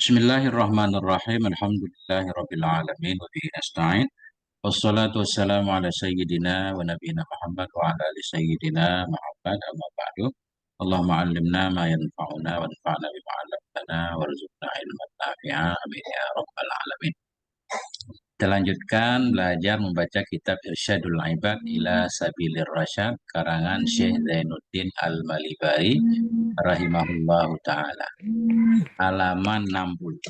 Bismillahirrahmanirrahim. Alhamdulillahirabbil alamin wa bihi nasta'in. Wassalatu wassalamu ala sayyidina wa nabiyina Muhammad wa ala ali sayyidina Muhammad amma ba'du. Allahumma 'allimna ma yanfa'una wanfa'na bima 'allamtana warzuqna ilman nafi'a. Amin ya rabbal alamin. Kita lanjutkan belajar membaca kitab Irsyadul Ibad ila Sabilir Rasyad karangan Syekh Zainuddin Al-Malibari rahimahullahu taala. Halaman 60.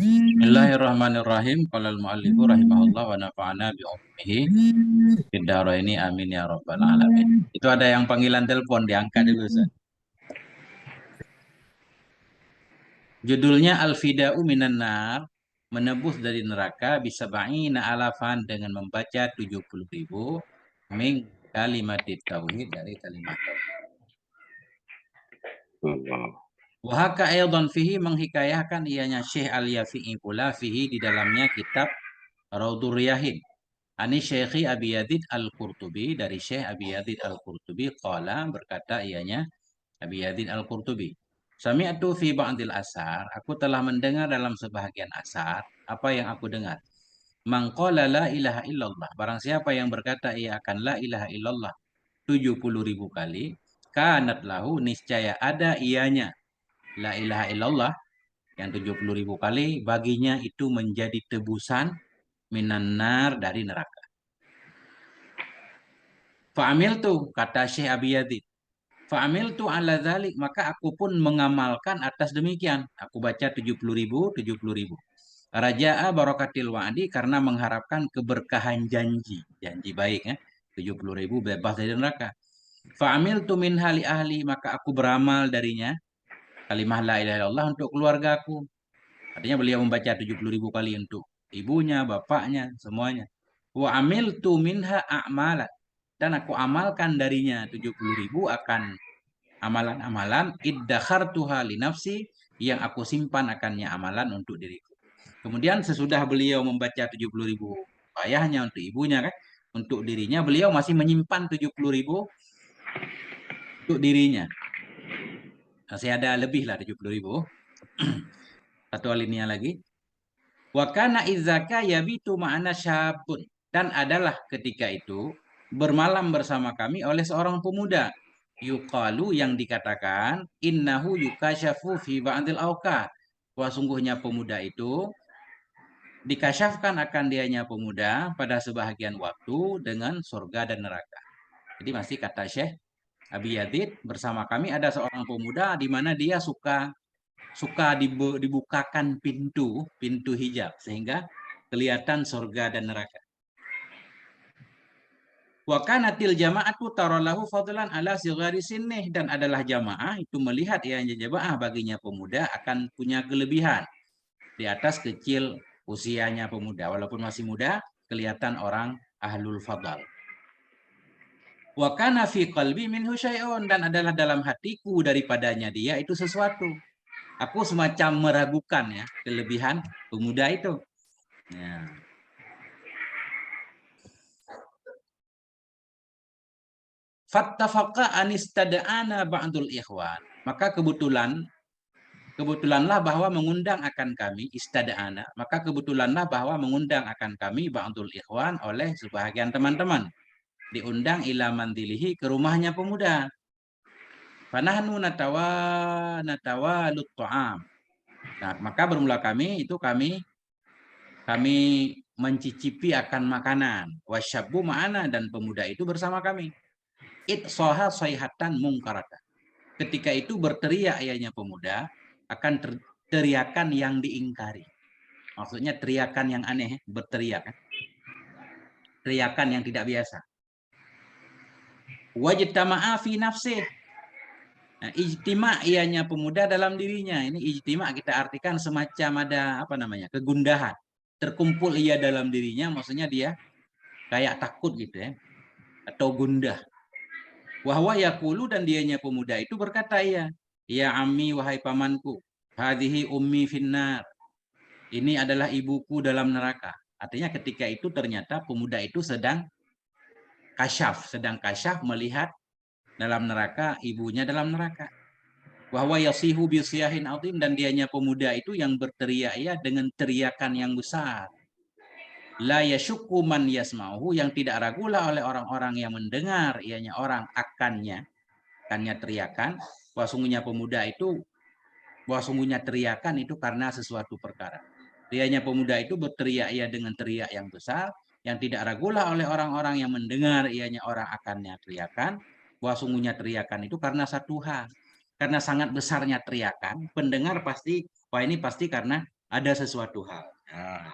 Bismillahirrahmanirrahim. Qala al-mu'allifu rahimahullah wa nafa'ana bi ummihi fid dharaini amin ya rabbal alamin. Itu ada yang panggilan telepon, diangkat dulu, Ustaz. Judulnya Al-Fida'u minan nar, menebus dari neraka bisa ba'ina alafan dengan membaca 70.000 min kalimat tauhid, dari kalimat tauhid. Wahaka aydan fihi, menghikayahkan ianya Syekh Al-Yafi'i pula fihi di dalamnya kitab Raudhur Riyahin. Ani Syekhi Abi Yazid Al-Qurtubi, dari Syekh Abi Yazid Al-Qurtubi qala, berkata ianya Abi Yazid Al-Qurtubi, sami'tu fi ba'dil asar, aku telah mendengar dalam sebahagian asar. Apa yang aku dengar? Man qala la ilaha illallah, barang siapa yang berkata ia akan la ilaha illallah 70.000 kali, kanat lahu, niscaya ada ianya la ilaha illallah yang 70.000 kali, baginya itu menjadi tebusan minan nar, dari neraka. Fa'amil tu, kata Syekh Abi Yazid, fa'amil tu ala dhalik, maka aku pun mengamalkan atas demikian. Aku baca 70.000, 70.000. Raja'a barakatil wa'di, karena mengharapkan keberkahan janji. Janji baik, ya. 70.000 bebas dari neraka. Fa'amil tu min hali ahli, maka aku beramal darinya kalimah la ilaha illallah untuk keluargaku. Artinya beliau membaca 70.000 kali untuk ibunya, bapaknya, semuanya. Wa amiltu minha a'malan, dan aku amalkan darinya 70.000 akan amalan-amalan iddakhartuha li nafsi, yang aku simpan akannya amalan untuk diriku. Kemudian sesudah beliau membaca 70.000 ayahnya, untuk ibunya, kan, untuk dirinya, beliau masih menyimpan 70.000 untuk dirinya. Masih ada lebih lah 70.000. Satu alinea lagi. Wa kana idzaka yabitu ma'ana syabun, dan adalah ketika itu bermalam bersama kami oleh seorang pemuda, yuqalu, yang dikatakan innahu yukasyafu fi ba'dil awqat, wah sungguhnya pemuda itu dikasyafkan akan dianya pemuda pada sebahagian waktu dengan surga dan neraka. Jadi masih kata Syekh Abi Yazid, bersama kami ada seorang pemuda di mana dia suka dibukakan pintu hijab sehingga kelihatan surga dan neraka. Wa kanatil jama'atu taralahu fadlan ala sigari sinnih, dan adalah jamaah itu melihat yang jamaah baginya pemuda akan punya kelebihan di atas kecil usianya pemuda, walaupun masih muda kelihatan orang ahlul fadl. Wa kana fi qalbi minhu syai'un, dan adalah dalam hatiku daripadanya dia itu sesuatu. Aku semacam meragukan, ya, kelebihan pemuda itu. Ya. Fattafaqa anistada'ana ba'dul ikhwan, maka kebetulanlah bahwa mengundang akan kami, istada'ana, maka kebetulanlah bahwa mengundang akan kami ba'dul ikhwan, oleh sebahagian teman-teman, diundang ila mandilihi, ke rumahnya pemuda. Fanahnu natawalut ta'am. Nah, maka bermula kami mencicipi akan makanan. Wasyabu ma'ana, dan pemuda itu bersama kami. Itsoha sayhatan mungkarata. Ketika itu berteriak ianya pemuda akan teriakan yang diingkari. Maksudnya teriakan yang aneh, berteriak. Teriakan yang tidak biasa. Wajtama'a fi nafsih. Nah, ijtima' ianya pemuda dalam dirinya. Ini ijtima' kita artikan semacam ada kegundahan. Terkumpul ia dalam dirinya, maksudnya dia kayak takut gitu, ya, atau gundah. Wahwa yakulu, dan dianya pemuda itu berkata, ya ammi, wahai pamanku, hadhihi ummi finnar, ini adalah ibuku dalam neraka. Artinya ketika itu ternyata pemuda itu sedang kasyaf melihat dalam neraka, ibunya dalam neraka. Wa huwa yasihu bi siyahin azim, dan dianya pemuda itu yang berteriak ya dengan teriakan yang besar. La yashukku man yasma'uhu, yang tidak ragulah oleh orang-orang yang mendengar ianya orang akannya teriakan, bahwa sungguhnya teriakan itu karena sesuatu perkara. Dianya pemuda itu berteriak ia dengan teriak yang besar, yang tidak ragulah oleh orang-orang yang mendengar ianya orang akannya teriakan, bahwa sungguhnya teriakan itu karena satu hal. Karena sangat besarnya teriakan, pendengar pasti, wah ini pasti karena ada sesuatu hal. Nah,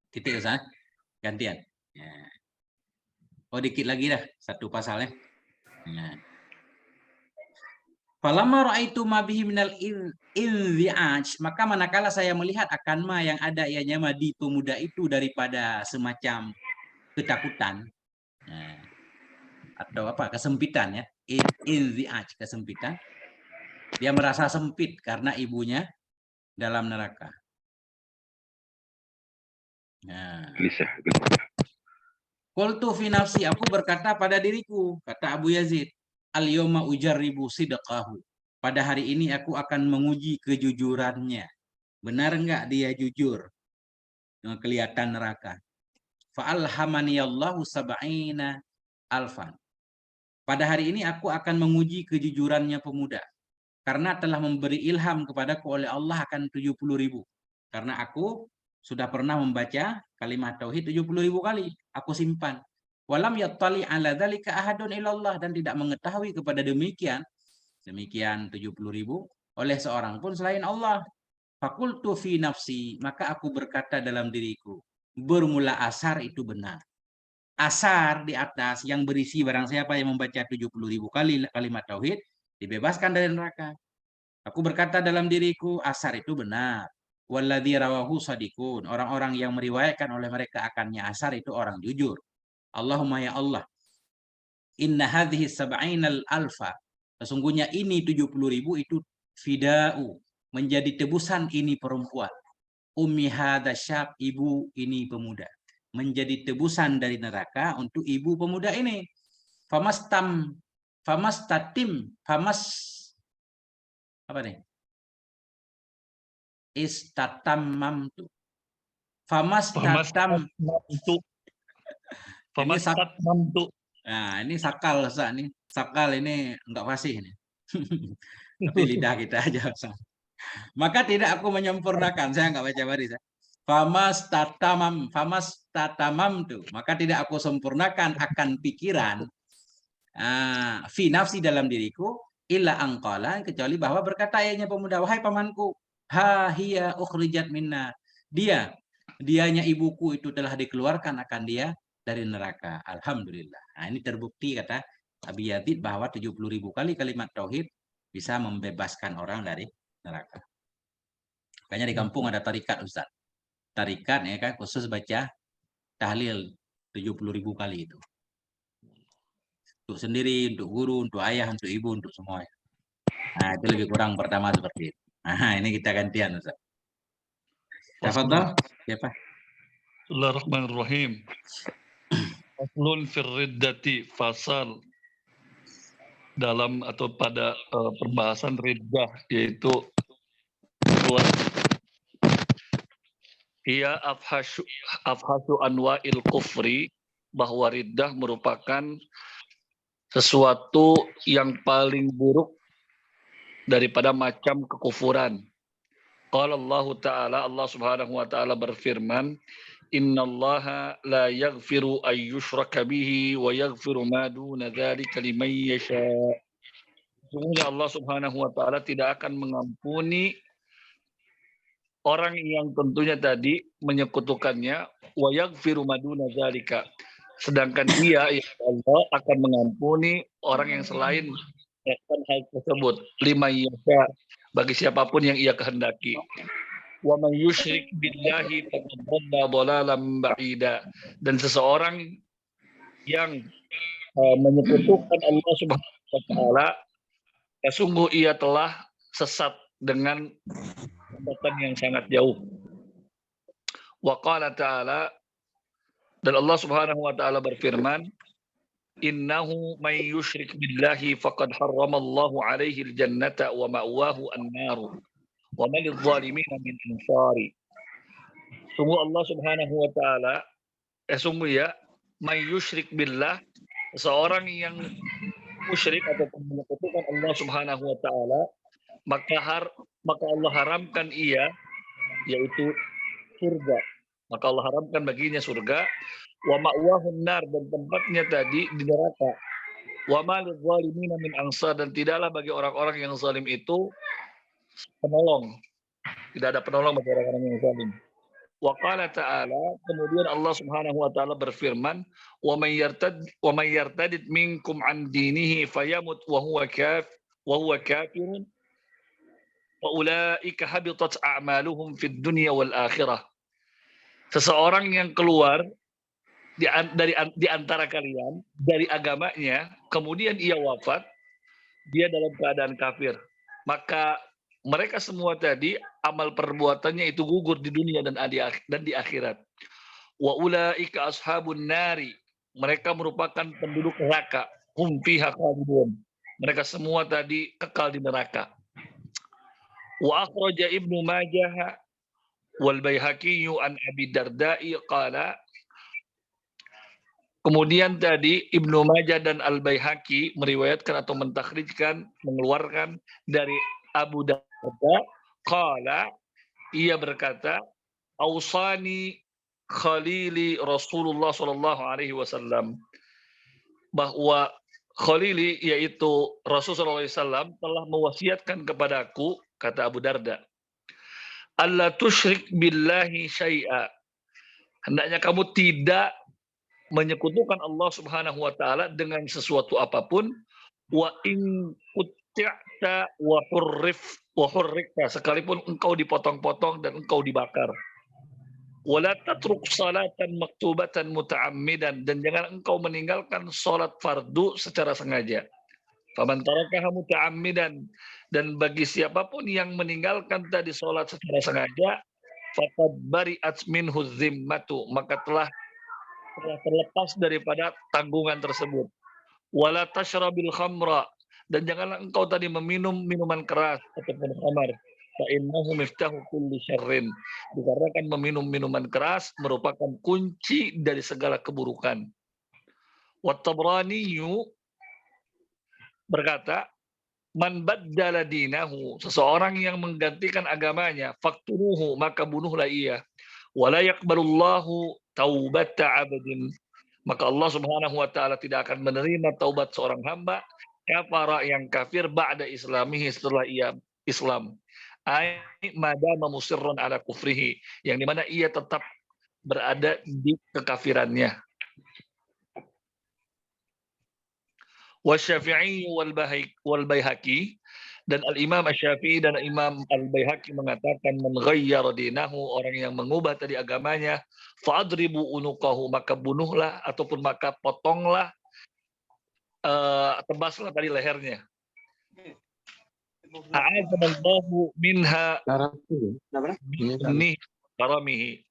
titik Ustaz, gantian. Ya. Oh dikit lagi dah, satu pasalnya. Ya. Falamma ra'aitu ma bihi minal inzi'aj, maka manakala saya melihat akan ma yang ada ianya ma di pemuda itu daripada semacam ketakutan, nah, atau apa kesempitan ya, inzi'aj, kesempitan, dia merasa sempit karena ibunya dalam neraka. Nah, qultu fi nafsi, aku berkata pada diriku, kata Abu Yazid, al-yawma ujarribu sidqahu, pada hari ini aku akan menguji kejujurannya. Benar enggak dia jujur? Kelihatan neraka. Fa'alhamaniyallahu sab'ina alfan. Pada hari ini aku akan menguji kejujurannya pemuda. Karena telah memberi ilham kepadaku oleh Allah akan 70.000. Karena aku sudah pernah membaca kalimat tauhid 70.000 kali. Aku simpan. Walam yattali ala dzalika ahadun illallah, dan tidak mengetahui kepada demikian 70.000 oleh seorang pun selain Allah. Fakultu fi nafsi, maka aku berkata dalam diriku, bermula asar itu benar. Asar di atas yang berisi barang siapa yang membaca 70.000 kali kalimat tauhid, dibebaskan dari neraka. Aku berkata dalam diriku, asar itu benar. Walladzi rawahu sadikun, orang-orang yang meriwayatkan oleh mereka akannya asar itu orang jujur. Allahumma ya Allah, inna hadhihi sab'inal alfa, sesungguhnya ini 70.000 itu fida'u, menjadi tebusan ini perempuan. Ummi hadasyab, ibu ini pemuda, menjadi tebusan dari neraka untuk ibu pemuda ini. Famas apa nih? Istatamamtu. Famastatam. Ini nah, ini sakal, ini sakal, ini enggak fasih ini. Tapi lidah kita aja. Maka tidak aku menyempurnakan, saya enggak baca baris. Famas tatamam tuh, maka tidak aku sempurnakan akan pikiran fi nafsi dalam diriku illa angqala, kecuali bahwa berkata ayahnya pemuda, wahai pamanku, ha hiya ukhrijat minna, dianya ibuku itu telah dikeluarkan akan dia dari neraka. Alhamdulillah. Nah, ini terbukti kata Abi Yazid bahwa 70.000 kali kalimat tauhid bisa membebaskan orang dari neraka. Makanya di kampung ada tarikat Ustaz. Tarikat ya kan khusus baca tahlil 70.000 kali itu. Untuk sendiri, untuk guru, untuk ayah, untuk ibu, untuk semua. Nah, itu lebih kurang pertama seperti itu. Nah, ini kita gantian Ustaz. Tafadhal, siapa? Bismillahirrahmanirrahim. Faslun fir riddati, fasal dalam atau pada perbahasan riddah, yaitu keluar ia afhasyu anwa'il kufri, bahwa riddah merupakan sesuatu yang paling buruk daripada macam kekufuran. Qala Allah Ta'ala, Allah Subhanahu wa Ta'ala berfirman, innallaha la yaghfiru an yushraka bihi wa yaghfiru ma duna dzalika liman yasha. Sesungguhnya Allah Subhanahu wa Ta'ala tidak akan mengampuni orang yang tentunya tadi menyekutukannya, wa yaghfiru ma duna dzalika, sedangkan dia ya Allah akan mengampuni orang yang selain melakukan hal tersebut, liman yasha, bagi siapapun yang ia kehendaki. Wa man yusyrik billahi faqad dhalla dhalalan ba'ida, dan seseorang yang menyekutukan Allah Subhanahu wa Ta'ala, sungguh ia telah sesat dengan sesatan yang sangat jauh. Wa qala ta'ala, dan Allah Subhanahu wa Ta'ala berfirman, innahu may yusyrik billahi faqad harramallahu alaihi al-jannata wa ma'wahu an-nar wa ma lidh-dhalimin min ansari. Sungguh Allah Subhanahu wa taala, sungguh ya, may yusyrik billah, seorang yang musyrik ataupun menyekutukan Allah Subhanahu wa taala, maka Allah haramkan ia, yaitu surga. Maka Allah haramkan baginya surga, wa ma'wahun nar, dan tempatnya tadi di neraka. Wa ma lidh-dhalimin min ansar, dan tidaklah bagi orang-orang yang zalim itu penolong. Tidak ada penolong bagi orang-orang yang zalim. Wa qala ta'ala, kemudian Allah Subhanahu wa taala berfirman, wa may yartadid minkum an dinihi fayamut wa huwa kafirun wa ulaika habitat a'maluhum fid dunya wal akhirah. Seseorang yang keluar di antara kalian dari agamanya, kemudian ia wafat, dia dalam keadaan kafir, maka mereka semua tadi amal perbuatannya itu gugur di dunia dan di akhirat. Wa ulaika ashabun nari, mereka merupakan penduduk neraka. Hum fiha khalidun, mereka semua tadi kekal di neraka. Wa akhraja Ibnu Majah wal Baihaqi an Abi Darda'i qala, kemudian tadi Ibnu Majah dan Al Baihaqi meriwayatkan atau mentakhrijkan, mengeluarkan dari Abu Darda, qala, ia berkata, ausani khalili Rasulullah sallallahu alaihi wasallam, bahwa khalili yaitu Rasulullah SAW telah mewasiatkan kepadaku, kata Abu Darda, alla tusyrik billahi syai'a, hendaknya kamu tidak menyekutukan Allah Subhanahu wa taala dengan sesuatu apapun, wa in qutti'ta wa hurrikta, sekalipun engkau dipotong-potong dan engkau dibakar. Wala tatruk salatan maktubatan muta'ammidan, dan jangan engkau meninggalkan salat fardu secara sengaja. Faman tarakaha muta'ammidan, dan bagi siapapun yang meninggalkan tadi salat secara sengaja, faqad bari'at minhu zimmatu, maka telah terlepas daripada tanggungan tersebut. Wala tashrabil khamra, dan janganlah engkau tadi meminum minuman keras ataupun khamar. Fa innahu miftahu kulli syarrin, dikarenakan meminum minuman keras merupakan kunci dari segala keburukan. Wa Tabrani berkata, man baddala dinahu, seseorang yang menggantikan agamanya, faqtuluhu, maka bunuhlah ia. Wala yaqbalullahu taubata abdin, maka Allah Subhanahu wa taala tidak akan menerima taubat seorang hamba kafara, yang kafir, ba'da islamihi, setelah ia Islam. Ai madama musirran ala kufrihi, yang dimana ia tetap berada di kekafirannya. Wa Syafi'i wal Baihaqi, dan Al-Imam Asy-Syafi'i dan Imam Al-Baihaqi mengatakan, man ghayyara dinahu, orang yang mengubah tadi agamanya, fa'adribu unuqahu, maka bunuhlah ataupun maka potonglah, tebaslah tadi lehernya. A'adzallahu minha karamihi,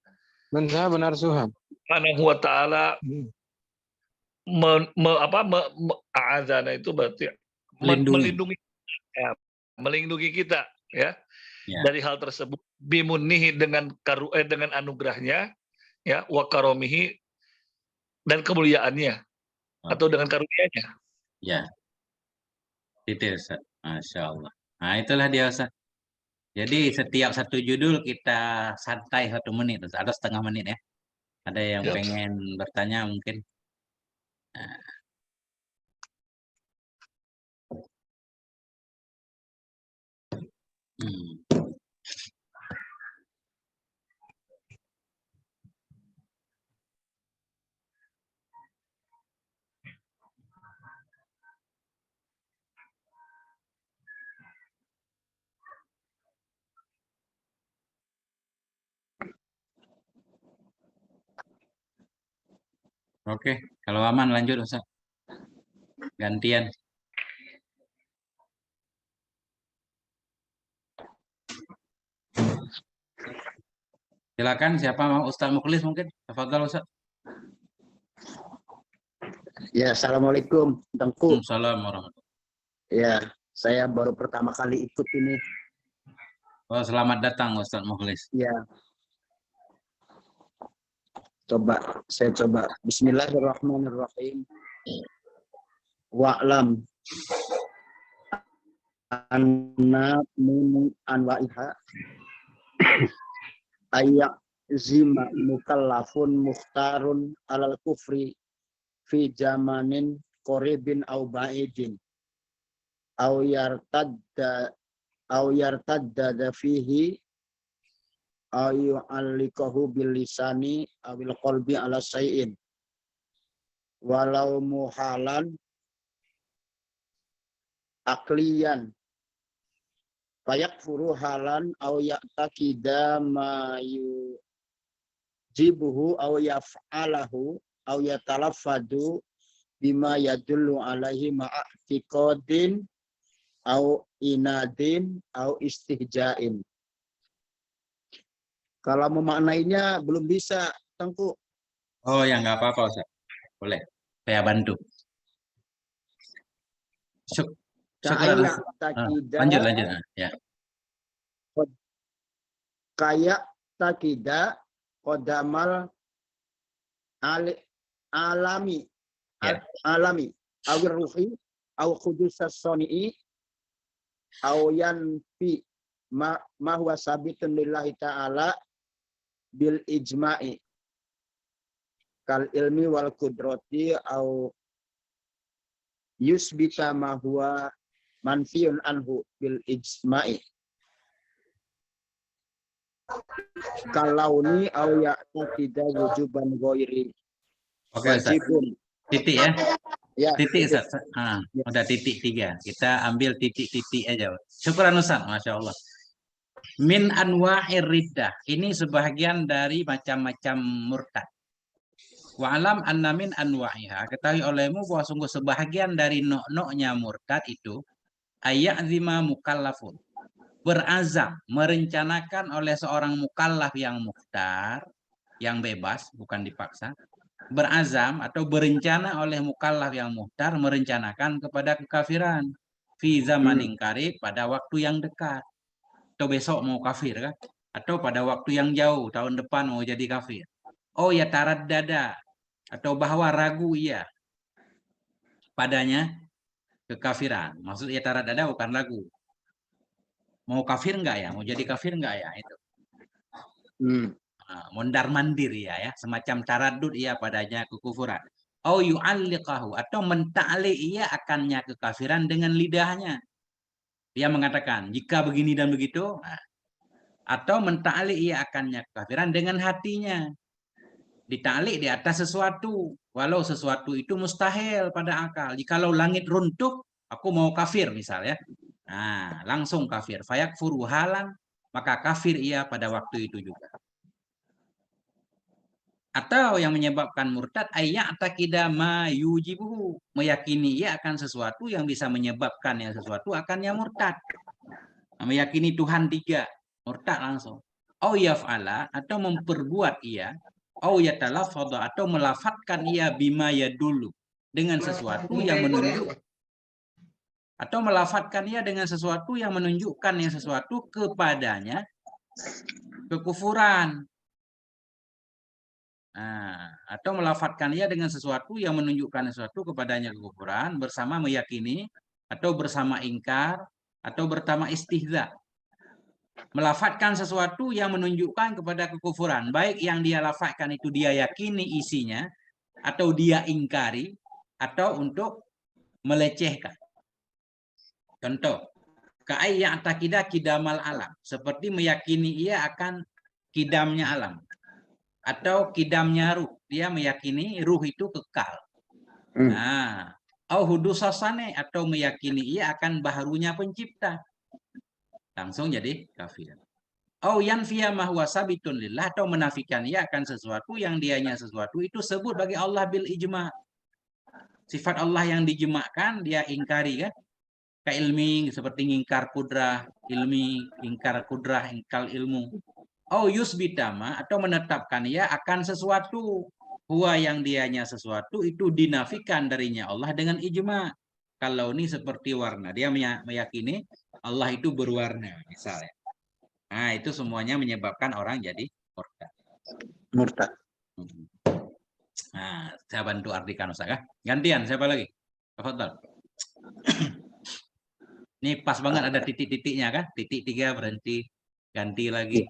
benar Suhab. Subhanahu wa ta'ala a'adzana itu berarti melindungi, ya, melindungi kita, ya, dari hal tersebut, bimunihi, dengan anugerahnya, ya, wa karomihi, dan kemuliaannya, atau dengan karunia-Nya. Ya, itu Ustaz. Masya Allah. Nah, itulah dia Ustaz. Jadi setiap satu judul kita santai 1 menit, Ustaz, atau setengah menit ya. Ada yang Yep. pengen bertanya mungkin. Oke, kalau aman lanjut Ustaz. Gantian. Silakan, siapa mau? Ustaz Mukhlis mungkin. Tafadhol Ustaz. Ya, assalamualaikum, Tengku. Waalaikumsalam warahmatullahi. Ya, saya baru pertama kali ikut ini. Oh, selamat datang Ustaz Mukhlis. Ya, saya coba. Bismillahirrahmanirrahim. Wa'lam anna min anwa'iha ayak zima mukallafun mukhtarun alal kufri fi zamanin qoribin au ba'idin au yartadda fihi au yu'allikahu bil lisani awil qalbi ala syai'in walau muhalan akliyan fayakfuru halan au ya'taqida ma yujibuhu au yaf'alahu au yatalaffadu bima yadullu alaihi ma'atiqadin au inadin au istihja'in. Kalau memaknainya belum bisa, Tengku. Oh ya, nggak apa-apa Ustaz. Boleh, saya bantu. Syukuran. Lanjut. Ya. Kayak takida kodamal alami alami awir ruhi aw khudusas soni'i aw yanfi ma huwa sabitun lillahi ta'ala bil ijma'i kal ilmi wal kudrati aw yusbita ma huwa manfiun anhu bil ijma'i kalau ni aw ya'taqida wujuban ghairi. Oke, Ustaz. Titik ya. Ya, titik Ustaz. Udah titik 3. Kita ambil titik-titik aja. Syukuran Ustaz, Masya Allah. Min anwa'ir riddah. Ini sebagian dari macam-macam murtad. Wa'alam anna min anwa'iha. Ketahui olehmu bahwa sungguh sebahagian dari nok-noknya murtad itu aya'zima mukallafun. Berazam, merencanakan oleh seorang mukallaf yang mukhtar, yang bebas, bukan dipaksa. Berazam atau berencana oleh mukallaf yang mukhtar merencanakan kepada kekafiran. Fi zamanin qarib, pada waktu yang dekat. Atau besok mau kafir kan? Atau pada waktu yang jauh, tahun depan mau jadi kafir. Oh ya taraddada, atau bahwa ragu ia padanya kekafiran. Maksud ya taraddada bukan ragu. Mau kafir enggak ya? Mau jadi kafir enggak ya? Itu. Mondar mandir ya, semacam taradud ia padanya kekufuran. Au yu'alliqahu, atau menta'li ia akannya kekafiran dengan lidahnya. Dia mengatakan jika begini dan begitu, atau menta'li ia akannya kekafiran dengan hatinya. Dita'li di atas sesuatu, walau sesuatu itu mustahil pada akal. Jikalau langit runtuh, aku mau kafir misalnya. Nah, langsung kafir. Fayakfuru halan, maka kafir ia pada waktu itu juga. Atau yang menyebabkan murtad ayya'taqida ma yujibuhu, meyakini ia akan sesuatu yang bisa menyebabkan yang sesuatu akannya murtad. Meyakini Tuhan 3, murtad langsung. Au yaf'ala, atau memperbuat ia, au yatalaffadha, atau melafatkan ia bima yadullu, dengan sesuatu yang menunjuk, atau melafatkan ia dengan sesuatu yang menunjukkan yang sesuatu kepadanya kekufuran. Atau melafatkan ia dengan sesuatu yang menunjukkan sesuatu kepadanya kekufuran bersama meyakini atau bersama ingkar atau bersama istihza. Melafatkan sesuatu yang menunjukkan kepada kekufuran, baik yang dia lafatkan itu dia yakini isinya atau dia ingkari atau untuk melecehkan. Contoh, ka'ayya'taqida kidamal alam, seperti meyakini ia akan kidamnya alam. Atau kidamnya ruh, dia meyakini ruh itu kekal. Au hudusasane, atau meyakini ia akan baharunya pencipta. Langsung jadi kafir. Au yanfiya ma huwa sabitun lillah, atau menafikan ia akan sesuatu yang dianya sesuatu itu sebut bagi Allah bil ijma. Sifat Allah yang dijemakkan dia ingkari kan? Ka ilmi, seperti ingkar kudrah ilmi, ingkar kudrah ingkal ilmu. Au yusbitama, atau menetapkan ia akan sesuatu Huwa yang dianya sesuatu itu dinafikan darinya Allah dengan ijma. Kalau ini seperti warna, dia meyakini Allah itu berwarna misalnya. Nah, itu semuanya menyebabkan orang jadi murtad. Murtad. Nah, saya bantu artikan Ustaz ya. Gantian, siapa lagi? Tafadhal. Ini pas banget ada titik-titiknya kan? Titik 3 berhenti, ganti lagi.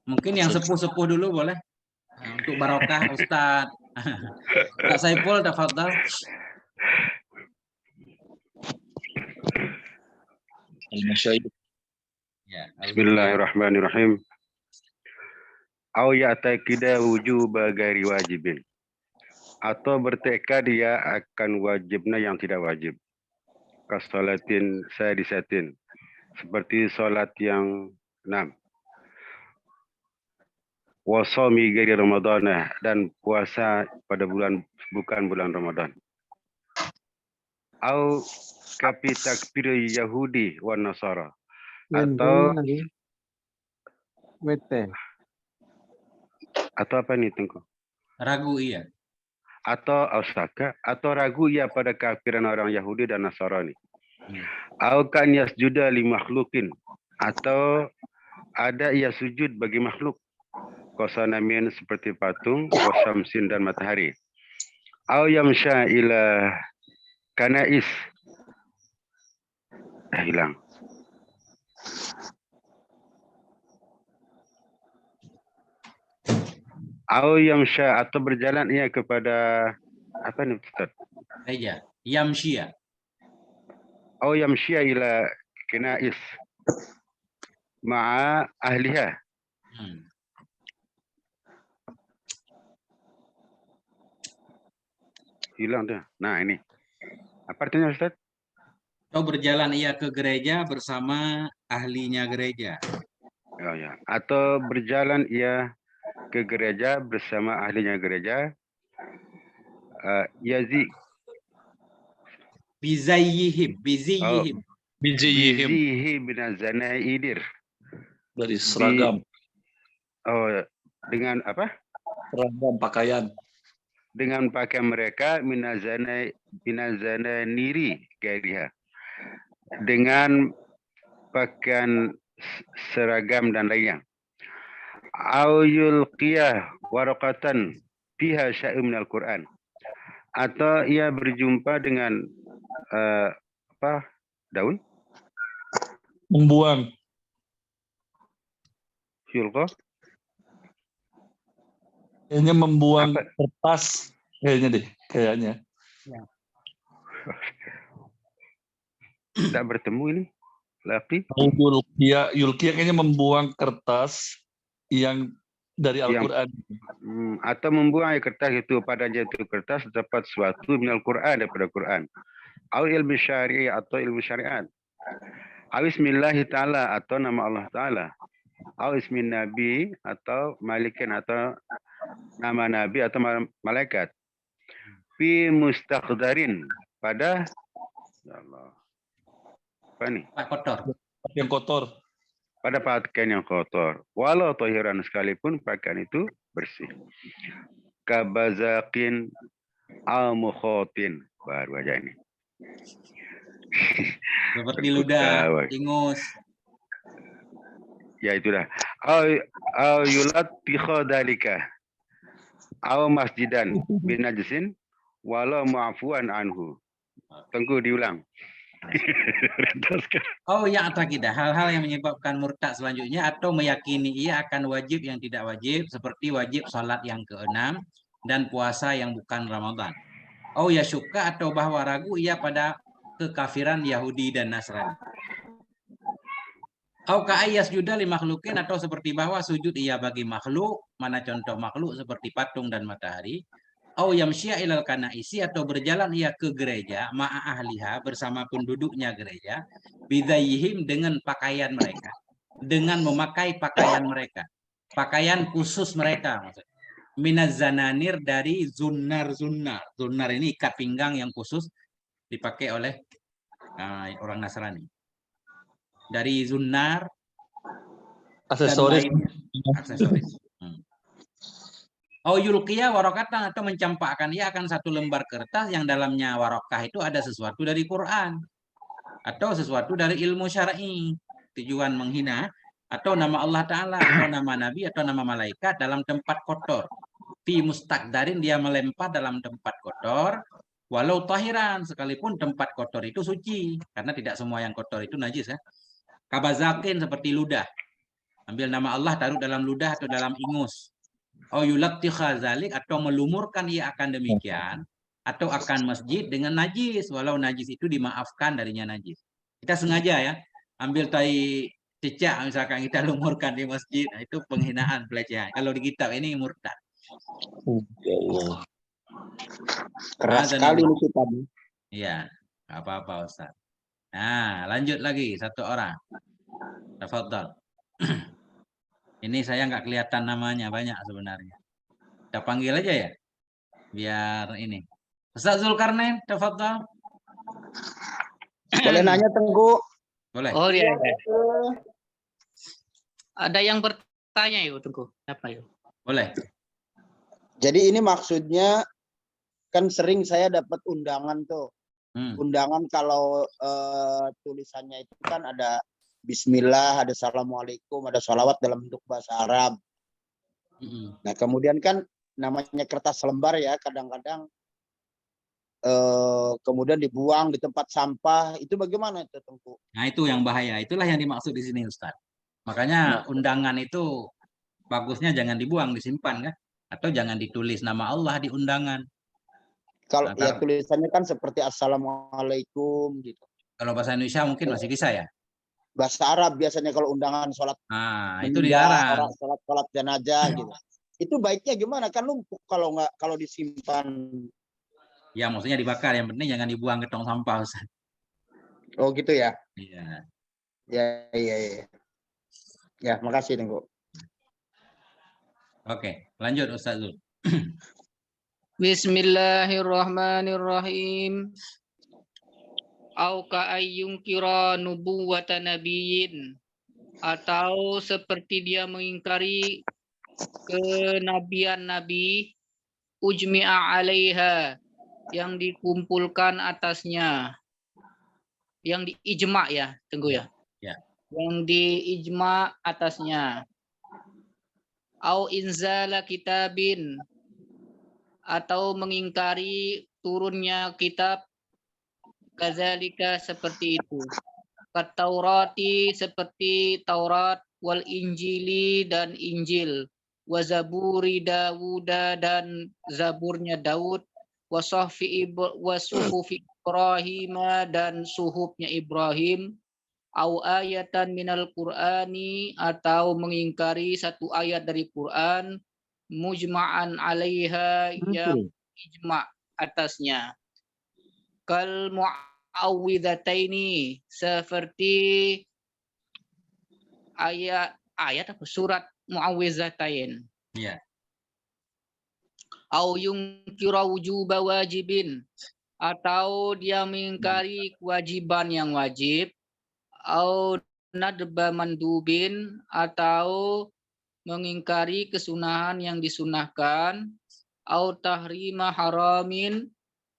Mungkin yang sepuh-sepuh dulu boleh. Nah, untuk barokah Ustaz. Ustaz Saiful, tafadhal. Ya, Bismillahirrahmanirrahim. Au ya'taqida wujuba ghairi wajibin. Atau bertekad dia akan wajibnya yang tidak wajib. Kasolatin sadisatin. Seperti solat yang 6. Wasomi ghairi Ramadana, dan puasa pada bukan bulan Ramadan. Au kapi takbir Yahudi wa Nasara. Atau apa nih Tengku? Ragu iya. Atau ausaka, atau ragu ia pada kafiran orang Yahudi dan Nasrani. Au kan yasjuda li makhlukin, atau ada ia sujud bagi makhluk. Qasanamin seperti patung, wasamsin dan matahari. Au yamsha ila kanais. Hilang. Au yamsha, atau berjalan ia kepada apa nih Ustaz? Saja. Yamshia. Au yamsha ila kanais ma'a ahliha. Hilang dah. Nah ini. Apa artinya Ustaz? Atau berjalan ia ke gereja bersama ahlinya gereja. Oh, ya. Atau berjalan ia ke gereja bersama ahlinya gereja. Yazi. Bizayyihim. Biziyihim. Bizihi binazanaidir. Dari seragam. Dengan apa? Seragam pakaian. Dengan pakaian mereka binazana niri gairiha. Dengan pakaian seragam dan lainnya. Au yulqiyah waraqatan fiha syai'un minal Qur'an. Atau ia berjumpa dengan daun? Membuang. Yulqa? Kayaknya membuang kertas. Kayaknya. Ya. Tidak bertemu ini. Laki. Yulkia kayaknya membuang kertas yang dari Al-Quran. Atau membuang kertas itu, pada jatuh kertas dapat sesuatu minal Quran, daripada Quran. Au ilmu syari'i, atau ilmu syariat. Au ismillahi ta'ala, atau nama Allah Ta'ala. Au ismin nabi, atau malikin, atau nama nabi atau malaikat. Fi mustaqdarin, pada ya Allah. Apa nih? Kotor. Yang kotor. Pada pakaian yang kotor. Walau tahiran, sekalipun pakaian itu bersih. Kabazakin al-mukhotin. Baru aja ini. Seperti ludah, ingus. Ya itu dah. Au yulat tikhadalika. Au masjidan binajisin walau ma'afuan anhu. Tengku diulang. Oh ya, atakidah, hal-hal yang menyebabkan murtad selanjutnya, atau meyakini ia akan wajib yang tidak wajib, seperti wajib salat yang ke-6 dan puasa yang bukan Ramadan. Oh ya syukka, atau bahwa ragu ia pada kekafiran Yahudi dan Nasrani. Oh ka'ayas juda li makhlukin, atau seperti bahwa sujud ia bagi makhluk, mana contoh makhluk seperti patung dan matahari. Au yamsya ilal kanaisi, atau berjalan ia ke gereja ma'a ahliha, bersama penduduknya gereja, bidayyihim, dengan pakaian mereka, dengan memakai pakaian mereka, pakaian khusus mereka, maksudnya minaz zananir, dari zunnar ini ikat pinggang yang khusus dipakai oleh orang Nasrani. dari zunnar dan Aksesoris. lainnya, aksesoris. Oh yulqiya warokatan, atau mencampakkan ia akan satu lembar kertas yang dalamnya warokah itu ada sesuatu dari Quran atau sesuatu dari ilmu syar'i, tujuan menghina atau nama Allah Ta'ala atau nama Nabi atau nama malaikat dalam tempat kotor. Fi mustakdarin, dia melempar dalam tempat kotor, walau tahiran, sekalipun tempat kotor itu suci, karena tidak semua yang kotor itu najis ya. Kabazakin, seperti ludah, ambil nama Allah taruh dalam ludah atau dalam ingus. Yulaqtiha zalik, atau melumurkan ia akan demikian, atau akan masjid dengan najis, walau najis itu dimaafkan darinya najis. Kita sengaja ya, ambil tai cicak misalkan kita lumurkan di masjid, nah, itu penghinaan, pelecehan. Kalau di kitab ini murtad. Ya Allah. Keras Azan sekali Allah. ini kitab. Iya, nggak apa-apa Ustaz. Nah, lanjut lagi satu orang. Tafadhal. Ini saya nggak kelihatan namanya, banyak sebenarnya. Kita panggil aja ya, biar ini. Ustaz Zulkarnain, tafadhal. Boleh nanya Tengku? Boleh. Oh iya, iya. Ada yang bertanya yuk, Tengku. Apa yuk? Boleh. Jadi ini maksudnya kan sering saya dapat undangan tuh. Undangan kalau tulisannya itu kan ada Bismillah, ada Assalamualaikum, ada sholawat dalam bentuk bahasa Arab. Nah kemudian kan namanya kertas lembar ya, kadang-kadang kemudian dibuang di tempat sampah, itu bagaimana itu Tengku? Nah itu yang bahaya, itulah yang dimaksud di sini Ustaz. Makanya undangan itu bagusnya jangan dibuang, disimpan kan? Atau jangan ditulis nama Allah di undangan. Kalau ya tulisannya kan seperti Assalamualaikum gitu. Kalau bahasa Indonesia mungkin masih bisa ya. Bahasa Arab biasanya kalau undangan sholat. Nah itu dilarang. Sholat jenazah gitu. Itu baiknya gimana? Kan numpuk kalau disimpan. Ya maksudnya dibakar. Yang penting jangan dibuang ke tong sampah Ustaz. Oh gitu ya. Iya. Ya. Ya makasih Tengku. Oke, lanjut Ustaz Zul. Bismillahirrahmanirrahim. Au ka'ayyung kira nubuwata nabiyyin, atau seperti dia mengingkari kenabian nabi, ujmi'a 'alaiha, yang dikumpulkan atasnya, yang diijma ya, Tengku ya. Ya. Yang diijma atasnya. Au inzala kitabin, atau mengingkari turunnya kitab, kadzalika seperti itu. Taurati, seperti Taurat, wal Injili dan Injil, wa zaburi Dawuda dan zaburnya Daud, wa suhufi Ibrahim dan suhufnya Ibrahim, au ayatan minal Qur'ani, atau mengingkari satu ayat dari Quran, mujma'an 'alaiha, yang ijma' atasnya. Kal mu'awwidhataini, seperti ayat apa surat mu'awwidhatain. Iya. Au yungkira wujuba wajibin, atau dia mengingkari kewajiban yang wajib. Au nadba mandubin, atau mengingkari kesunahan yang disunahkan. Au tahrima haramin,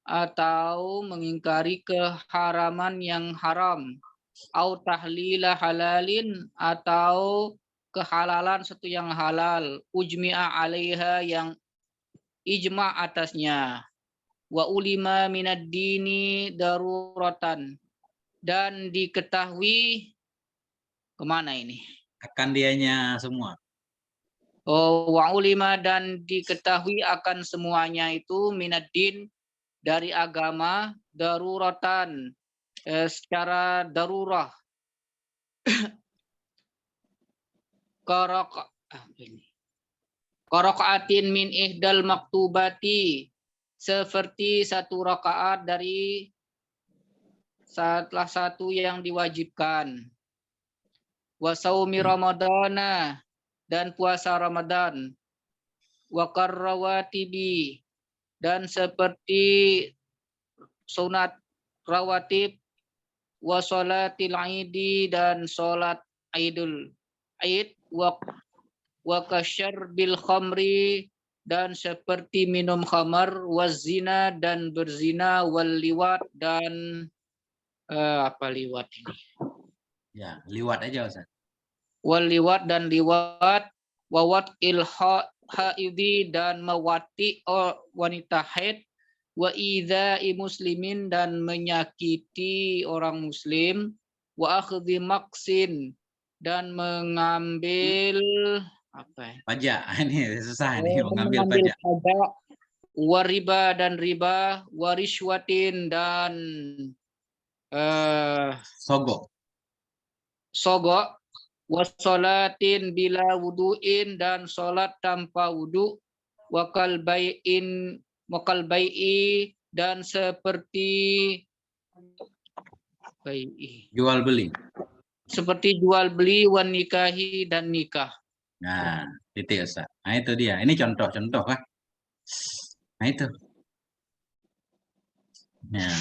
atau mengingkari keharaman yang haram. Au tahlila halalin, atau kehalalan satu yang halal. Ujmi'a 'alaiha, yang ijma' atasnya. Wa ulima minad dini daruratan, dan diketahui kemana ini? Akan dianya semua. Wa ulima, dan diketahui akan semuanya itu minad din, dari agama, daruratan, secara darurah. Qaraqatin min ihdal maktubati, seperti satu rakaat dari salah satu yang diwajibkan. Wa saumi ramadana, dan puasa Ramadan. Wa karrawatibi, dan seperti sunat rawatib. wa sholatil aidi dan sholat Idul Aid wa kasyarbil khamri dan seperti minum khamar, wazina dan berzina, wal liwat dan apa liwat ini? Ya, liwat aja Ustaz. Wal liwat dan liwat, wawat haidi dan mewati wanita haid, wa idza'i muslimin dan menyakiti orang muslim, wa akhdhi maksin dan mengambil apa ya? Pajak. Ini susah nih mengambil Mengambil pajak. pajak, wariba dan riba, wariswatin dan Sogok. sogok, wasolatin bila wuduin dan sholat tanpa wudu, wakal bai'i dan seperti bai'i, Jual beli. seperti jual beli, wan nikahi dan nikah. Nah, titik Ustaz. Nah, itu dia. Ini contoh-contoh kan. Nah, itu. Nah,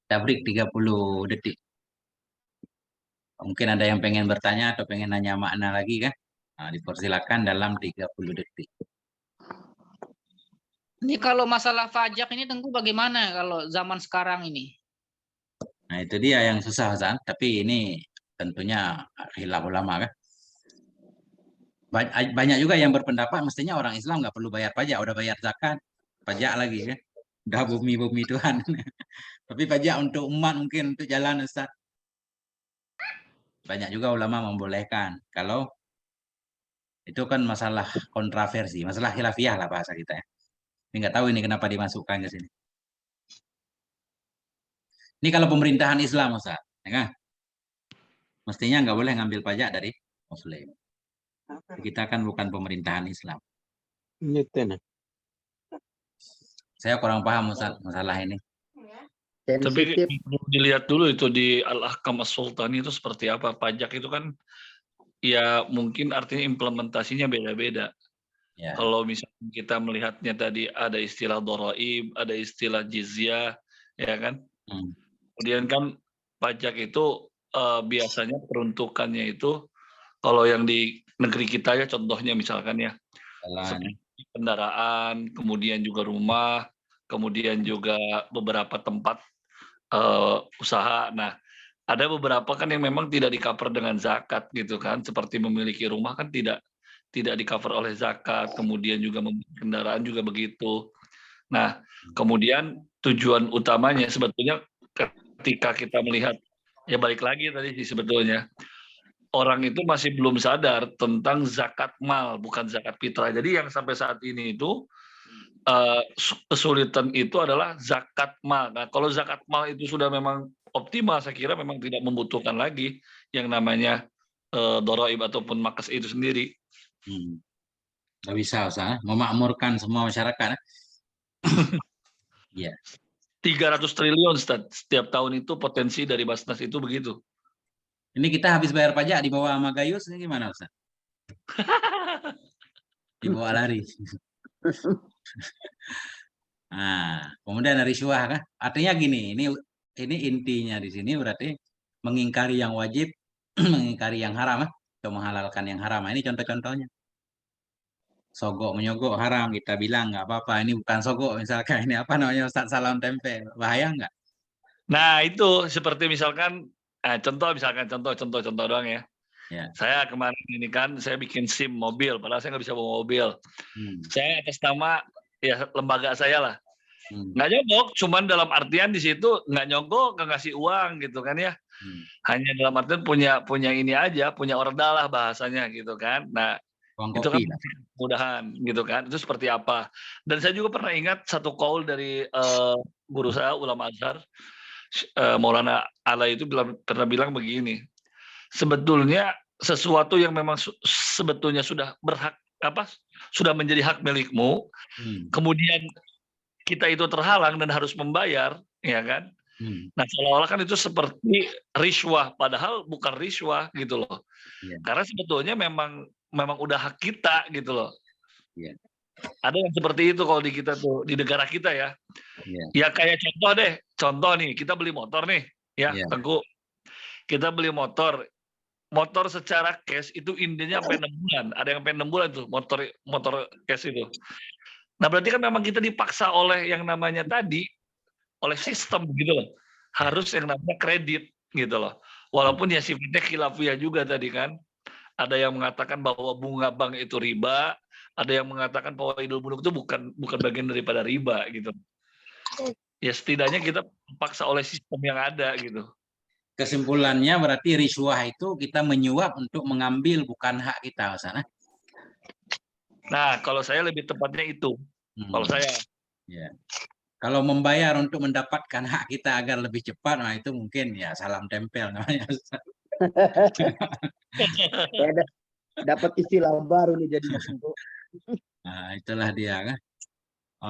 kita break 30 detik. Mungkin ada yang pengen bertanya atau pengen nanya makna lagi kan? Nah, dipersilakan dalam 30 detik. Ini kalau masalah pajak ini tentu bagaimana kalau zaman sekarang ini? Nah, itu dia yang susah Ustaz. Tapi ini tentunya khilaf ulama kan. Banyak juga yang berpendapat mestinya orang Islam nggak perlu bayar pajak, udah bayar zakat, pajak lagi kan. Udah bumi Tuhan. Tapi pajak untuk umat mungkin untuk jalan Ustaz. Banyak juga ulama membolehkan. Kalau itu kan masalah kontroversi, masalah khilafiyah lah bahasa kita ya. Ini nggak tahu ini kenapa dimasukkan ke sini. Ini kalau pemerintahan Islam Ustaz, ya kan? Mestinya nggak boleh ngambil pajak dari Muslim. Kita kan bukan pemerintahan Islam. Saya kurang paham Ustaz masalah ini. Tapi Sensitif. dilihat dulu itu di Al-Ahkam As-Sultani itu seperti apa. Pajak itu kan ya mungkin artinya implementasinya beda-beda. Ya. Kalau misalnya kita melihatnya tadi ada istilah dharaib, ada istilah jizyah, ya kan? Kemudian kan pajak itu biasanya peruntukannya itu kalau yang di negeri kita ya contohnya misalkan ya seperti kendaraan, kemudian juga rumah, kemudian juga beberapa tempat usaha. Nah, ada beberapa kan yang memang tidak di-cover dengan zakat gitu kan, seperti memiliki rumah kan tidak di-cover oleh zakat, kemudian juga memiliki kendaraan juga begitu. Nah, kemudian tujuan utamanya sebetulnya ketika kita melihat, ya balik lagi tadi sih sebetulnya, orang itu masih belum sadar tentang zakat mal, bukan zakat fitrah. Jadi yang sampai saat ini itu kesulitan itu adalah zakat mal. Nah, kalau zakat mal itu sudah memang optimal, saya kira memang tidak membutuhkan lagi yang namanya dharaib ataupun makas itu sendiri. Nggak bisa Ustaz, memakmurkan semua masyarakat. Iya. 300 triliun setiap tahun itu potensi dari Basnas itu begitu. Ini kita habis bayar pajak dibawa sama Gayus, ini gimana Ustaz? Dibawa lari. Nah, kemudian riswah kan? Artinya gini, ini intinya di sini berarti mengingkari yang wajib, mengingkari yang haram, atau menghalalkan yang haram. Ini contoh-contohnya. Sogok menyogok haram, kita bilang nggak apa-apa. Ini bukan sogok, misalkan ini apa namanya Ustaz, salam tempe, bahaya nggak? Nah itu seperti misalkan, contoh doang ya. Saya kemarin ini kan saya bikin SIM mobil, padahal saya nggak bisa bawa mobil. Saya atas nama ya lembaga saya lah. Nggak nyogok, cuman dalam artian di situ nggak nyogok, nggak ngasih uang gitu kan ya. Hanya dalam artian punya ini aja, punya order lah bahasanya gitu kan. Nah itu kan mudahan gitu kan. Itu seperti apa? Dan saya juga pernah ingat satu qaul dari guru saya ulama Azhar, Maulana Ala itu pernah bilang begini. Sebetulnya sesuatu yang memang sebetulnya sudah berhak sudah menjadi hak milikmu, kemudian kita itu terhalang dan harus membayar, ya kan? Nah, seolah-olah kan itu seperti riswah, padahal bukan riswah gitu loh. Karena sebetulnya memang udah hak kita gitu loh. Ada yang seperti itu kalau di kita tuh, di negara kita ya. Ya kayak contoh nih, kita beli motor nih, ya Tengku. kita beli motor secara cash itu intinya sampai 6 bulan. Ada yang sampai 6 bulan tuh motor cash itu. Nah, berarti kan memang kita dipaksa oleh yang namanya tadi, oleh sistem gitu loh. Harus yang namanya kredit gitu loh. Walaupun ya sifatnya khilafiyah juga tadi kan. Ada yang mengatakan bahwa bunga bank itu riba, ada yang mengatakan bahwa idul bunuk itu bukan bagian daripada riba gitu. Ya setidaknya kita dipaksa oleh sistem yang ada gitu. Kesimpulannya berarti riswah itu kita menyuap untuk mengambil bukan hak kita, sana. Nah, kalau saya lebih tepatnya itu. Kalau saya. Ya. Kalau membayar untuk mendapatkan hak kita agar lebih cepat, nah itu mungkin ya salam tempel namanya. Dapat istilah baru nih jadinya. Nah, itulah dia kan.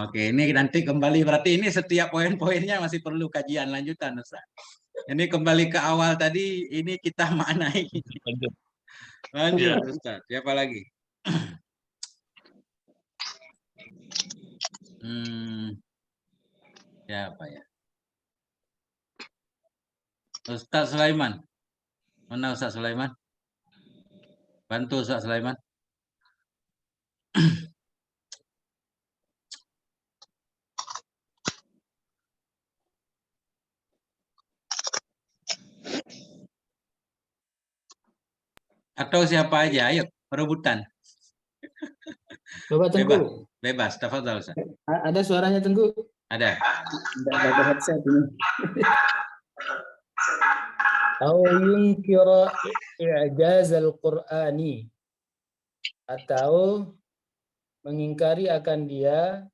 Oke, ini nanti kembali berarti ini setiap poin-poinnya masih perlu kajian lanjutan, Ustaz. Ini kembali ke awal tadi, ini kita maknai. Lanjut, Ustaz. Siapa lagi? Siapa ya? Ustaz Sulaiman. Mana Ustaz Sulaiman? Bantu Ustaz Sulaiman. Atau siapa aja, ayo perebutan. Coba Tengku. Bebas, tafadhol Ustaz. Ada suaranya Tengku? Ada. Tidak ada headset ini. Au yunkira i'jaz al-Qur'ani, atau mengingkari akan dia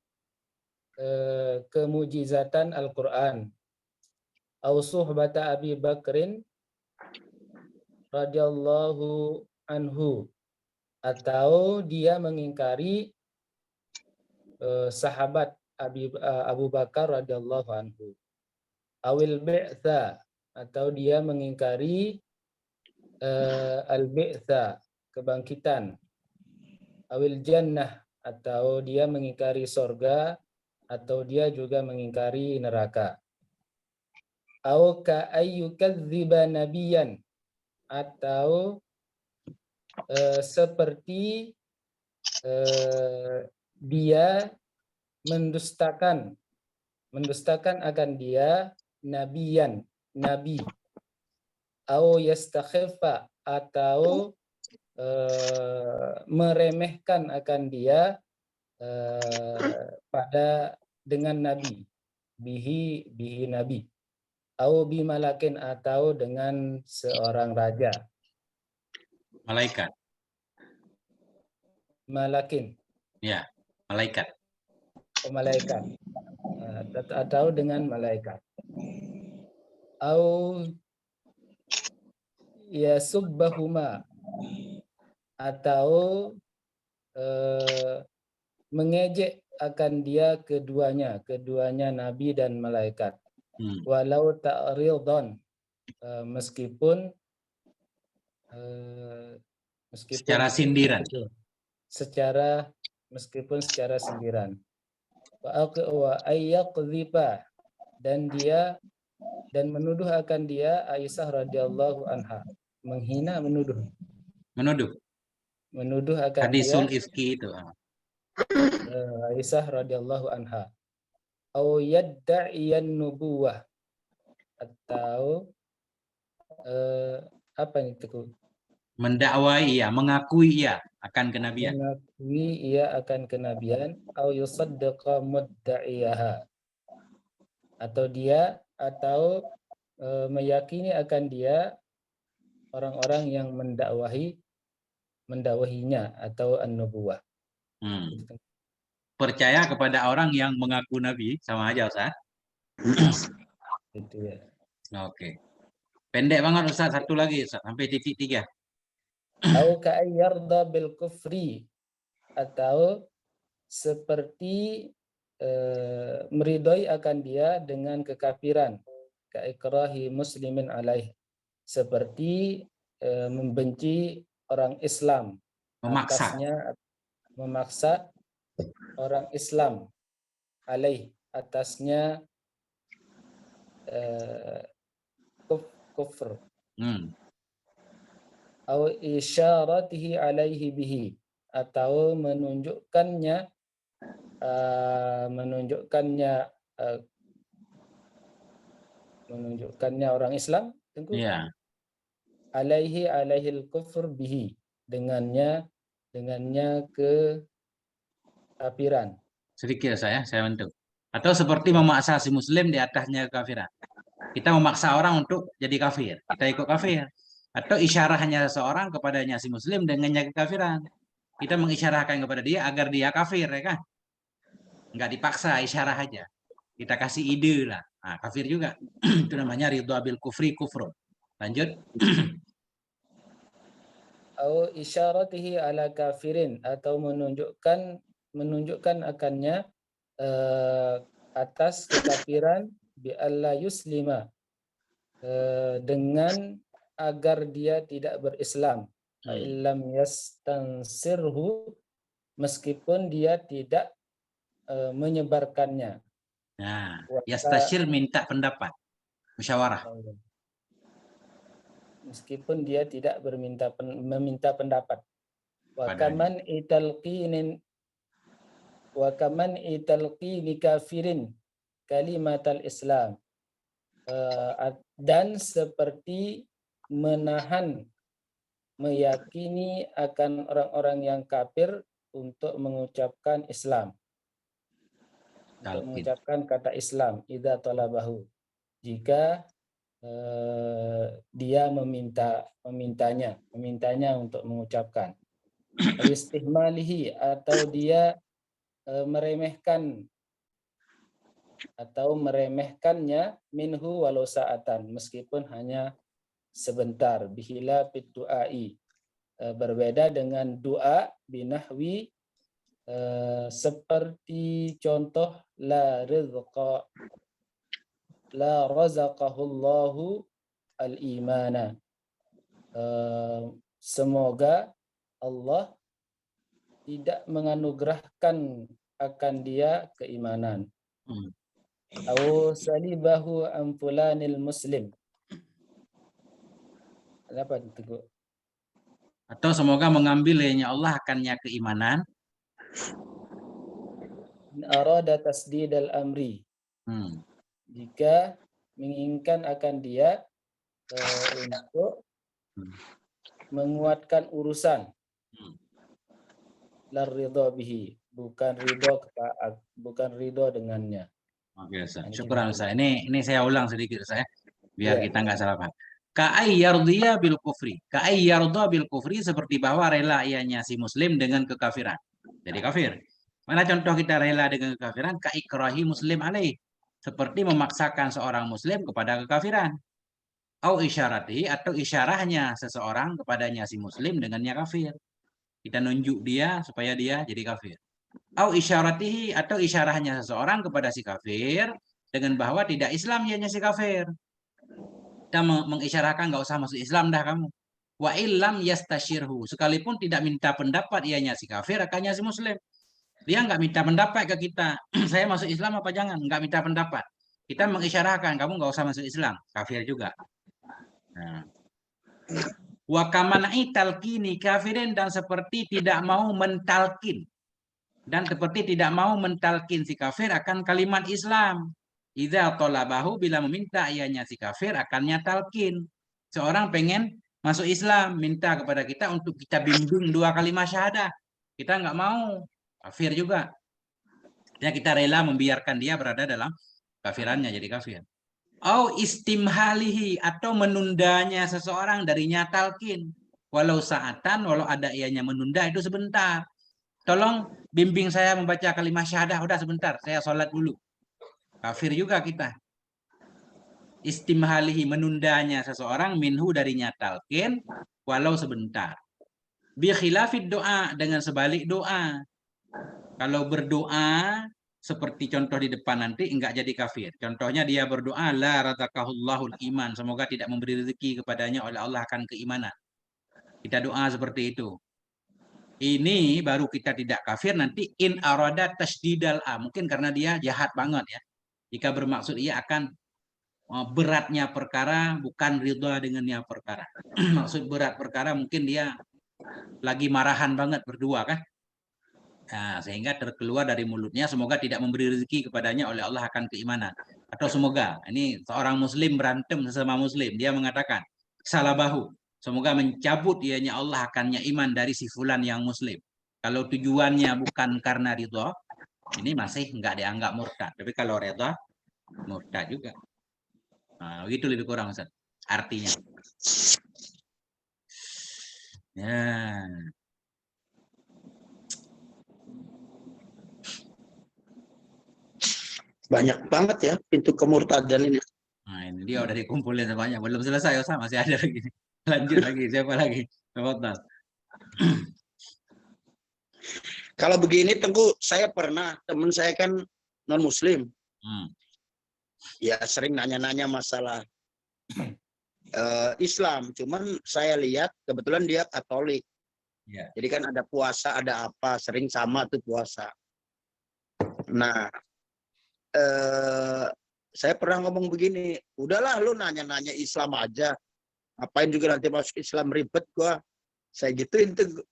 kemujizatan Al-Qur'an. Au suhbata Abi Bakrin radhiyallahu anhu, atau dia mengingkari sahabat Abu Bakar radhiyallahu anhu. Awil bi'tsa, atau dia mengingkari al-bi'tsa, kebangkitan. Awil jannah, atau dia mengingkari sorga, atau dia juga mengingkari neraka. Au ka ayyukadziba nabiyan, atau seperti dia mendustakan akan dia nabiyan, nabi. Au yastakhifa, atau meremehkan akan dia dengan nabi, bihi nabi. Au bimalakin, atau dengan seorang raja. Malaikat. Malakin. Ya, malaikat. Malaikat. Atau dengan malaikat. Au yasubbahuma, atau mengejek akan dia keduanya nabi dan malaikat. Walau ta'ridhan, meskipun secara sindiran. Meskipun secara sindiran. Wa ayyaqdhiba, dan menuduh akan dia Aisyah radhiyallahu anha, menghina, menuduh akan Hadisul dia ifki itu. Aisyah radhiyallahu anha. Au yadda'iyan nubuwah, atau apa itu? Mendakwai ia, mengakui ia akan kenabian. Mengakui ia akan kenabian. Au yusaddaqa mudda'iyaha, atau meyakini akan dia orang-orang yang mendakwahinya atau an-nubuwah. Percaya kepada orang yang mengaku nabi sama aja Ustaz. Itu ya. Oke. Pendek banget Ustaz, satu lagi Ustaz, sampai titik 3. Au ka'ayyarda bil kufri, atau seperti meridhoi akan dia dengan kekafiran. Ka'ikrahi muslimin alaih, seperti membenci orang Islam, memaksa orang Islam alaih, atasnya kufur, Au isyaratihi alaihi bihi, atau menunjukkannya menunjukkannya orang Islam tentu Ya. alaihil kufur bihi, dengannya kekafiran. Sedikit saya bantu. Atau seperti memaksa si muslim di atasnya kekafiran. Kita memaksa orang untuk jadi kafir, kita ikut kafir. Atau isyarahnya seseorang kepadanya si muslim dengannya kekafiran. Kita mengisyarahkan kepada dia agar dia kafir, ya kan? Nggak dipaksa, isyarah aja. Kita kasih ide lah. Nah, kafir juga. Itu namanya ridha bil kufri kufrun. Lanjut. Au isyaratihi ala kafirin, atau menunjukkan akannya atas kekafiran bi alla yuslima, dengan agar dia tidak berislam. Illam yastansirhu, meskipun dia tidak menyebarkannya. Nah, yastasyir minta pendapat, musyawarah. Meskipun dia tidak meminta pendapat. Wa kaman italqini kafirin kalimatal Islam, dan seperti meyakini akan orang-orang yang kafir untuk mengucapkan Islam, untuk mengucapkan kata Islam, idza talabahu, jika dia memintanya untuk mengucapkan. Istihmalihi, atau dia meremehkannya minhu walau sa'atan, meskipun hanya sebentar. Bihila fit du'ai, berbeda dengan doa binahwi, seperti contoh la razaqahullahu al-imana, semoga Allah tidak menganugerahkan akan dia keimanan. Au salibahu an fulanil muslim. Apa itu? Atau semoga mengambilnya Allah akannya keimanan. Arada tasdidal amri. Jika menginginkan akan dia untuk menguatkan urusan. La ridha bihi, bukan ridho dengannya. Oke, syukuran Ustaz. Ini saya ulang sedikit saya, biar kita nggak salah paham. Ka'ay yardhiya bil kufri. Ka'ay yardha bil kufri, seperti bahwa rela ianya si muslim dengan kekafiran. Jadi kafir. Mana contoh kita rela dengan kekafiran? Ka'ikrahi muslim alaih. Seperti memaksakan seorang muslim kepada kekafiran. Au isyarati, atau isyarahnya seseorang kepadanya si muslim dengannya kafir. Kita nunjuk dia supaya dia jadi kafir. Au isyaratihi, atau isyarahnya seseorang kepada si kafir dengan bahwa tidak Islam ianya si kafir. Kita mengisyarahkan nggak usah masuk Islam dah kamu. Wa illam yastashirhu, sekalipun tidak minta pendapat ianya si kafir akannya si muslim. Dia nggak minta pendapat ke kita. Saya masuk Islam apa jangan? Nggak minta pendapat. Kita mengisyarahkan kamu nggak usah masuk Islam, kafir juga. Nah. Wa kamana'i talqini kafirin, dan seperti tidak mau mentalkin. Dan seperti tidak mau mentalkin si kafir akan kalimat Islam. Idza talabahu, bila meminta ianya si kafir akannya talqin. Seorang pengen masuk Islam, minta kepada kita untuk kita bimbing 2 kalimat syahadah. Kita nggak mau, kafir juga. Ya, kita rela membiarkan dia berada dalam kafirannya, jadi kafir. Au istimhalihi, atau menundanya seseorang darinya talqin. Walau saatan, walau ada ianya menunda itu sebentar. Tolong bimbing saya membaca kalimat syahadah, udah sebentar, saya sholat dulu. Kafir juga kita. Istimhalihi, menundanya seseorang minhu darinya talqin, walau sebentar. Bi khilafid doa, dengan sebalik doa. Kalau berdoa seperti contoh di depan nanti enggak jadi kafir. Contohnya dia berdoa la razaqahullahul iman, semoga tidak memberi rezeki kepadanya oleh Allah akan keimanan. Kita doa seperti itu. Ini baru kita tidak kafir nanti in arada tasdidal a, mungkin karena dia jahat banget ya. Jika bermaksud ia akan beratnya perkara bukan ridha dengannya perkara. Maksud berat perkara mungkin dia lagi marahan banget berdua kan. Nah, sehingga terkeluar dari mulutnya semoga tidak memberi rezeki kepadanya oleh Allah akan keimanan. Atau semoga ini seorang muslim berantem sesama muslim, dia mengatakan salah bahu. Semoga mencabut ianya Allah akannya iman dari si fulan yang muslim. Kalau tujuannya bukan karena ridha, ini masih nggak dianggap murtad. Tapi kalau ridha, murtad juga. Nah, begitu lebih kurang Ustaz. Artinya. Ya. Banyak banget ya pintu kemurtadan ini. Nah, ini dia udah dikumpulin semuanya. Belum selesai, Ustaz. Masih ada lagi. Lanjut lagi. Siapa lagi? Tafadhal. Kalau begini Tengku, saya pernah, teman saya kan non muslim. Ya sering nanya-nanya masalah Islam. Cuman saya lihat kebetulan dia Katolik. Ya. Jadi kan ada puasa, ada apa, sering sama tuh puasa. Nah, saya pernah ngomong begini, udahlah lu nanya-nanya Islam aja. Apain juga nanti masuk Islam ribet gua. Saya gituin tuh.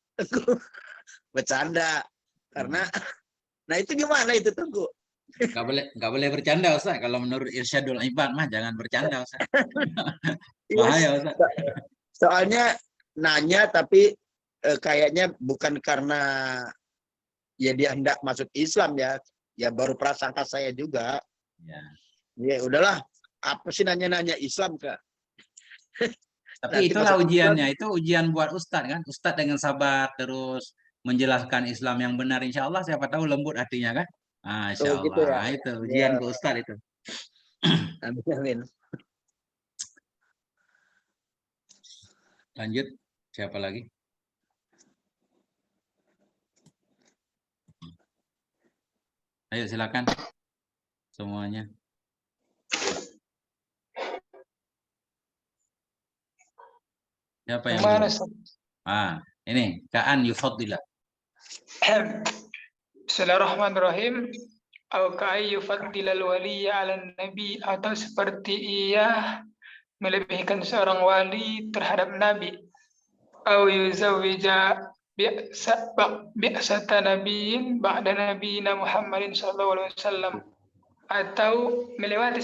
Bercanda. Karena nah itu gimana itu Tengku? Nggak boleh bercanda Ustaz. Kalau menurut Irsyadul Ibad mah jangan bercanda Ustaz. Bahaya Ustaz. Soalnya nanya tapi kayaknya bukan karena ya dia hendak masuk Islam ya. Ya baru prasangka saya juga. Ya. Ya udahlah, apa sih nanya-nanya Islam Kak? Tapi Nanti itulah masuk ujiannya. Itu ujian buat Ustadz kan. Ustadz dengan sabar terus menjelaskan Islam yang benar. Insya Allah siapa tahu lembut hatinya kan. Ah, insya gitu Allah. ya. Itu ujian ke Ustadz itu. Amin, amin. Lanjut. Siapa lagi? Ayo silakan semuanya. Siapa yang Mana, dulu? Ini Ka'an yufaddillah. Bismillahirrahmanirrahim. Au ka'i yufaddilal waliya 'ala nabi, atau seperti ia melebihkan seorang wali terhadap nabi. Au yuzawwija bi'sata nabiyyin ba'da nabiyina Muhammadin sallallahu alaihi wasallam, atau melewati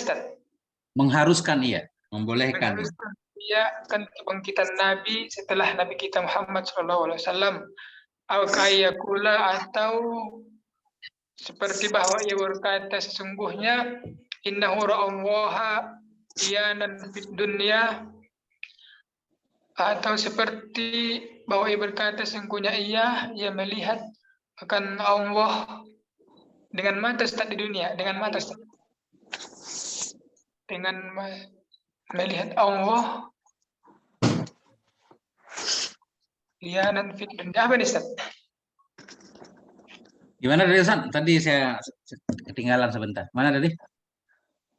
mengharuskan ia, membolehkan. mengharuskan ia akan kebangkitan nabi setelah nabi kita Muhammad sallallahu alaihi wasallam. Au kayakula, atau seperti bahwa ia berkata sesungguhnya innahu ra'allaha iyanan fid dunya, atau seperti bahwa ia berkata sesungguhnya ia melihat akan Allah dengan mata di dunia, dengan mata dengan melihat Allah iyanan fid dunya. Apa nih Ustaz? Gimana tadi Ustaz? Tadi saya ketinggalan sebentar. Mana tadi?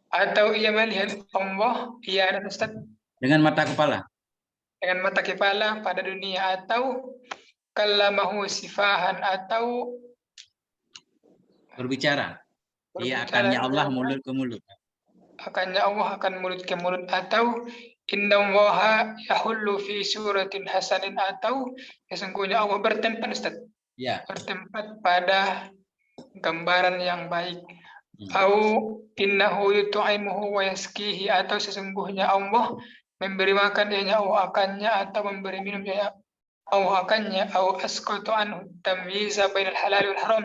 Atau ia melihat Allah, iya dan Ustaz, dengan mata kepala. Dengan mata kepala pada dunia, atau kallamahu sifahan, atau berbicara. Ia akannya Allah mulut ke mulut. Akannya Allah akan mulut ke mulut, atau innallaha yahullu fi suratin hasanin, atau sesungguhnya Allah bertempat Ustaz. Ya. Bertempat pada gambaran yang baik. Au innahu yut'imuhu wa yaskihi, atau sesungguhnya Allah memberi makan dianya, Allah akannya, atau memberi minum dianya, Allah akannya. Au asqatu anhu tamyiza bainal halal wal haram,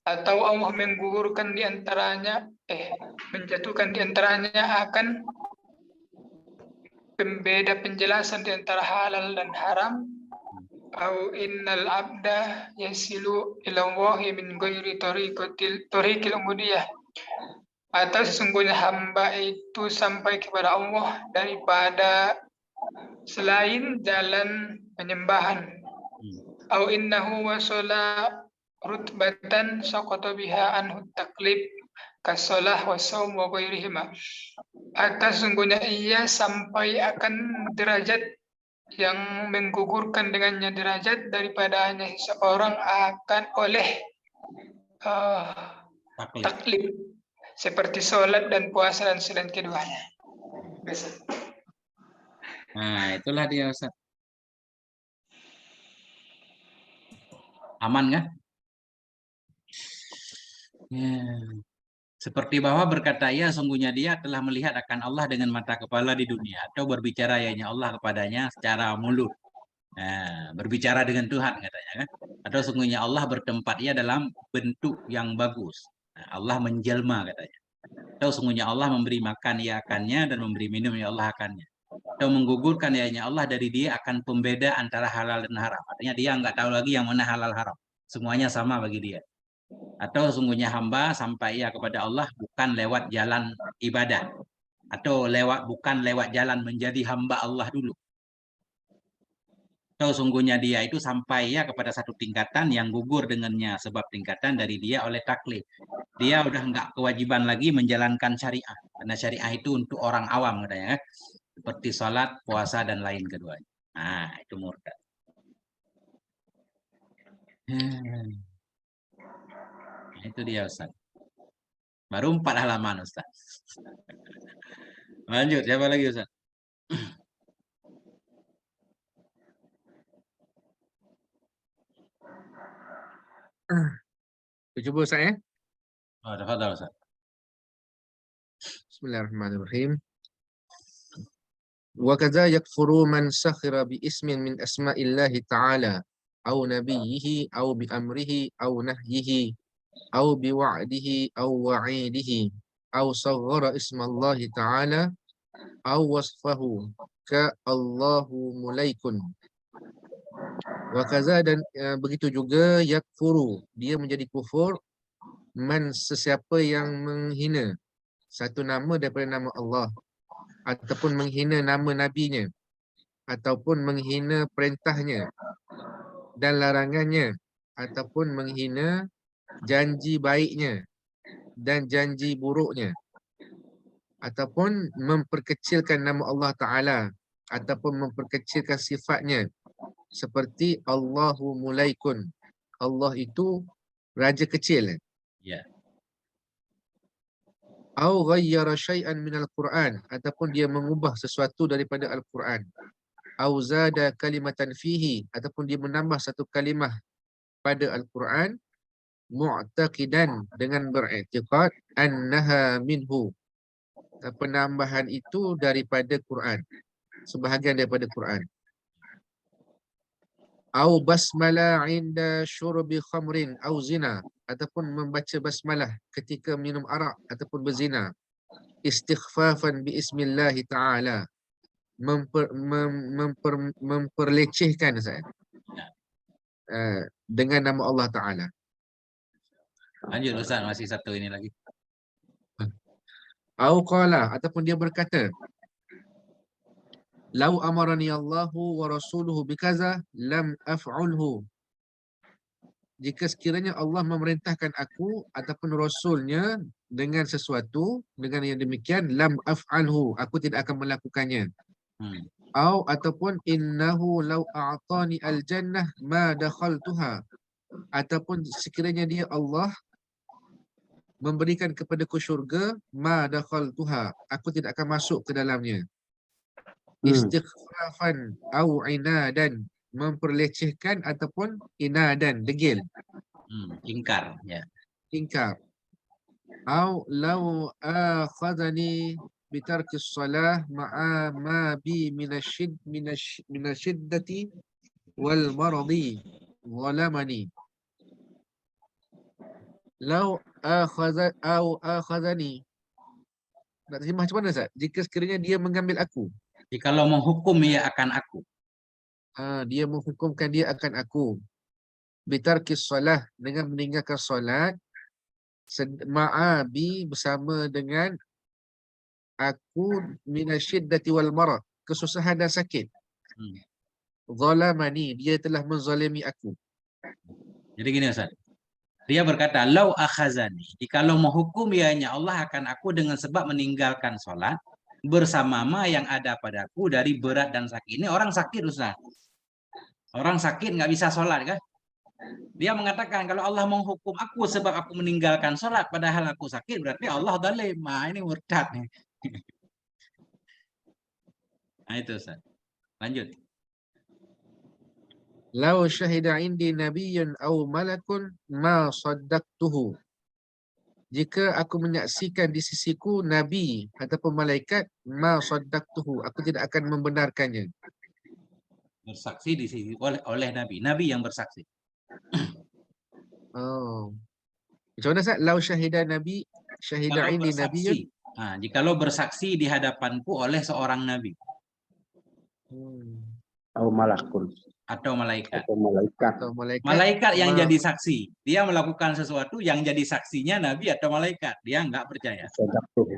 atau Allah menggugurkan di antaranya menjatuhkan di antaranya akan pembeda penjelasan di antara halal dan haram. Au innal abda yasilu ila Allahi min ghairi tariqil ubudiyah, atau sesungguhnya hamba itu sampai kepada Allah daripada selain jalan penyembahan. Au innahu wasala rutbatan saqata biha anhu taklib kasolah wasaum wa ghairihima, atau sesungguhnya ia sampai akan derajat yang menggugurkan dengannya derajat daripadanya seorang akan oleh taklid seperti sholat dan puasa dan selain keduanya. Ustaz. Nah, itulah dia Ustaz. Aman kan? Ya. Seperti bahwa berkata ia, sungguhnya dia telah melihat akan Allah dengan mata kepala di dunia. Atau berbicara ianya Allah kepadanya secara mulut. Nah, berbicara dengan Tuhan katanya kan. Atau sungguhnya Allah bertempat ia dalam bentuk yang bagus. Nah, Allah menjelma katanya. Atau sungguhnya Allah memberi makan ia akannya dan memberi minum ia Allah akannya. Atau menggugurkan ianya Allah dari dia akan pembeda antara halal dan haram. Artinya dia nggak tahu lagi yang mana halal haram. Semuanya sama bagi dia. Atau sungguhnya hamba sampai ia kepada Allah bukan lewat jalan ibadah. Atau bukan lewat jalan menjadi hamba Allah dulu. Atau sungguhnya dia itu sampai ya kepada satu tingkatan yang gugur dengannya sebab tingkatan dari dia oleh taklif. Dia udah nggak kewajiban lagi menjalankan syariah. Karena syariah itu untuk orang awam katanya. Seperti sholat, puasa, dan lain keduanya. Nah, itu murtad. Nah, itu dia Ustaz. Baru 4 halaman Ustaz. Lanjut, siapa lagi Ustaz? Coba Ustaz ya. Oh, tafadhal Ustaz. Bismillahirrahmanirrahim. Wa kadza yakfuru man sakhira bi ismin min asma'illahi ta'ala aw nabiyhi aw bi amrihi aw nahyihi aw bi wa'dihi aw wa'idihi aw saghara ismallahi ta'ala aw wasfahu ka Allahu mulaikun. Wa kadza dan begitu juga yakfuru, dia menjadi kufur man, sesiapa yang menghina satu nama daripada nama Allah, ataupun menghina nama nabinya, ataupun menghina perintahnya dan larangannya, ataupun menghina janji baiknya dan janji buruknya, ataupun memperkecilkan nama Allah Ta'ala, ataupun memperkecilkan sifatnya, seperti Allahu mulaikun, Allah itu raja kecil. Ya. Au ghayyara syai'an minal Qur'an, ataupun dia mengubah sesuatu daripada Al-Quran. Au zada kalimatan fihi, ataupun dia menambah satu kalimah pada Al-Quran, mu'taqidan, dengan beriktikad annaha minhu, penambahan itu daripada Quran, sebahagian daripada Quran. Au basmala inda syurbi khamrin au zina, ataupun membaca basmalah ketika minum arak ataupun berzina. Istighfafan bi ismillahi ta'ala, memperlecehkan saya dengan nama Allah Ta'ala. Lanjut Ustaz, masih satu ini lagi. Au qala, ataupun dia berkata, lau amarani Allahu wa rasuluhu bikaza lam af'ulhu, jika sekiranya Allah memerintahkan aku ataupun Rasulnya dengan sesuatu, dengan yang demikian, lam af'alhu, aku tidak akan melakukannya. Ataupun innahu lau a'tani al-jannah ma dakhaltuha, ataupun sekiranya dia Allah memberikan kepadaku syurga, ma dakhaltuha, aku tidak akan masuk ke dalamnya. Istighfafan au inadan, memperlecehkan ataupun inadan, degil, ingkar, ya. Ingkar. Au law akhadhani bitarki shalah ma'a ma bi minashiddati wal maradi zalamani. Law akhadhani, nak terjemah macam mana Ustaz? Jika sekiranya dia mengambil aku, jikalau menghukum ia akan aku, dia menghukumkan dia akan aku, bitarki shalah, dengan meninggalkan solat, ma'abi, bersama dengan aku, minasyiddati wal marad, kesusahan dan sakit. Zalamani, dia telah menzalimi aku. Jadi gini Ustaz, dia berkata, lau akhazani, jikalau menghukum ianya Allah akan aku dengan sebab meninggalkan sholat bersama ma yang ada padaku dari berat dan sakit. Ini orang sakit Ustaz. Orang sakit nggak bisa sholat kan? Dia mengatakan kalau Allah menghukum aku sebab aku meninggalkan sholat padahal aku sakit, berarti Allah zalim. Nah, ini murtad nih. Nah, itu Ustaz. Lanjut. Lau syahida indi nabiyyun au malakun ma saddaqtuhu. Jika aku menyaksikan di sisiku nabi ataupun malaikat, ma saddaqtuhu, aku tidak akan membenarkannya. Bersaksi di sisi oleh Nabi. Nabi yang bersaksi. Oh. Macam mana Ustaz? Lau syahida nabi, syahida Kalau indi nabiyyun. bersaksi, nah, jikalau bersaksi di hadapanku oleh seorang nabi Atau malakun. atau malaikat. Atau malaikat. Atau malaikat. Malaikat yang ma- jadi saksi. Dia melakukan sesuatu yang jadi saksinya nabi atau malaikat. Dia nggak percaya. Saddaqtuhu.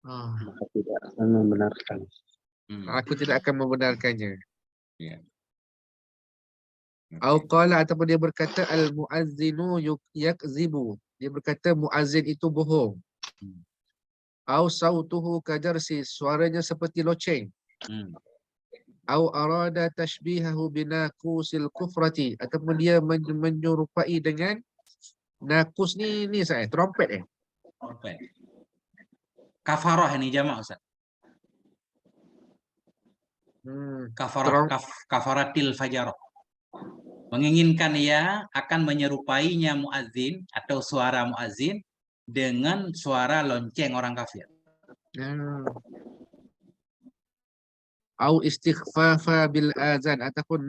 Ah, Maka tidak akan membenarkan. aku tidak akan membenarkannya. Ya. Au qala, ataupun dia berkata al muazzinu yakzibu. Dia berkata muazzin itu bohong. Au sautuhu kajarsi, suaranya seperti loceng. Au arada tashbihahu binaqusil kufrati, ataupun dia menyerupai dengan nakus ni saya trompet Trompet. Kafarah ini jamak Ustaz. Kafaratil fajarah. Menginginkan ia akan menyerupainya muazzin atau suara muazzin dengan suara lonceng orang kafir. Au istighfafa bil azan, ataupun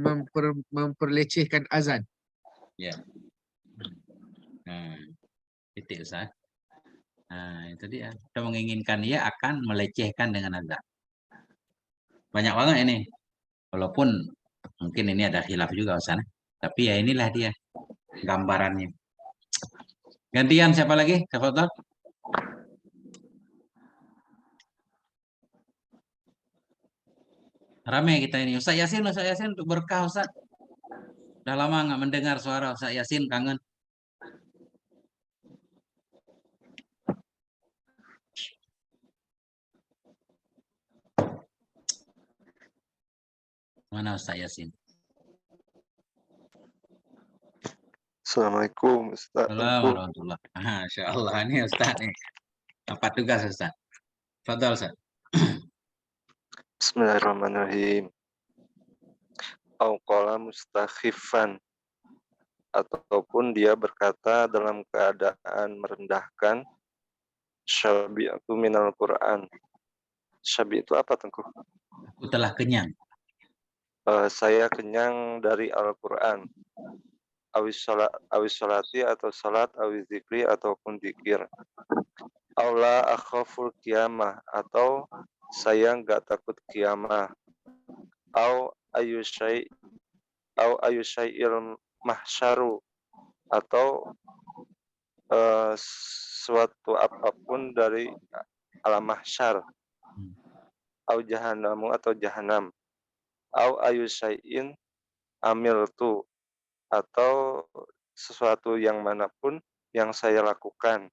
memperlecehkan azan. Ya. Titik Ustaz. Nah, itu dia. Kita menginginkan ia akan melecehkan dengan azan. Banyak banget ini. Walaupun mungkin ini ada khilaf juga Ustaz. Tapi ya inilah dia gambarannya. Gantian siapa lagi? Tafadhol. Ramai kita ini. Ustaz Yasin untuk berkah Ustaz. Udah lama nggak mendengar suara Ustaz Yasin, kangen. Mana Ustaz Yasin? Assalamualaikum Ustaz. Assalamualaikum warahmatullahi wabarakatuh. Masya Allah, ini Ustaz nih. Apa tugas Ustaz? Fadal Ustaz. Bismillahirrahmanirrahim. Au qala mustakhifan, ataupun dia berkata dalam keadaan merendahkan, syabi'atu minal Qur'an. Syabi' itu apa Tengku? Aku telah kenyang. Saya kenyang dari Al-Quran. Awis salati atau salat, awis zikri ataupun zikir. Aula akhaful kiamah, atau saya nggak takut kiamah. Au ayusyai'il mahsyaru, atau suatu apapun dari alam mahsyar. Au jahanamu, atau jahanam. Au ayusyai'in amiltu, atau sesuatu yang manapun yang saya lakukan.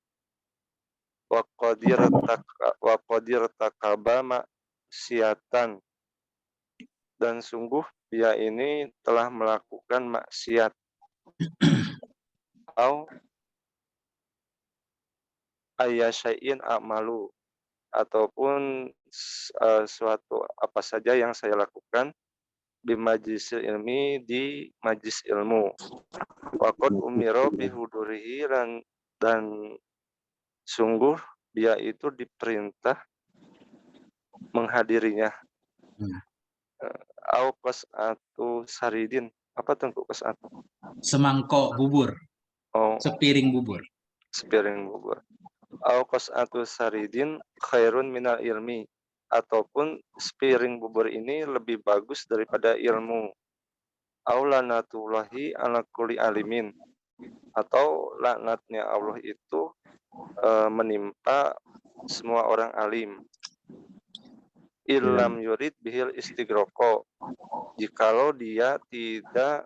Wa qadir takaba maksiatan, dan sungguh dia ini telah melakukan maksiat. Au ayasyai'in a'malu, ataupun suatu apa saja yang saya lakukan di majlis ilmi, di majlis ilmu. Waqad umiro bihudurihi, dan sungguh dia itu diperintah menghadirinya. Au qas'atu saridin, apa Tengku qas'atu? Semangkok bubur. Oh, sepiring bubur. Sepiring bubur. Au qas'atu saridin khairun minal ilmi, ataupun sepiring bubur ini lebih bagus daripada ilmu. Au lanatullahi ala kulli alimin, atau laknatnya Allah itu menimpa semua orang alim. Illam yurid bihil istigroko, jikalau dia tidak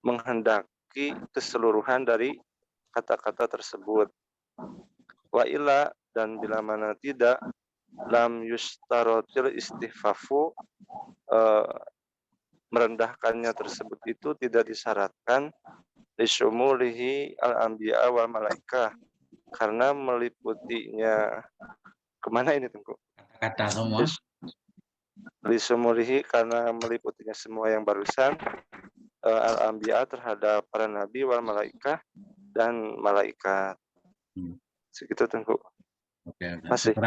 menghendaki keseluruhan dari kata-kata tersebut. Wa illa, dan bila mana tidak, lam yustarotil istighfafu, merendahkannya tersebut itu tidak disyaratkan lisyumulihi al-anbiya wal malaikah, karena meliputinya kemana ini Tengku? Kata semua. lisumulihi karena meliputinya semua yang barusan, al-anbiya terhadap para nabi wal malaikah dan malaikat. Segitu Tengku. Oke, Masih.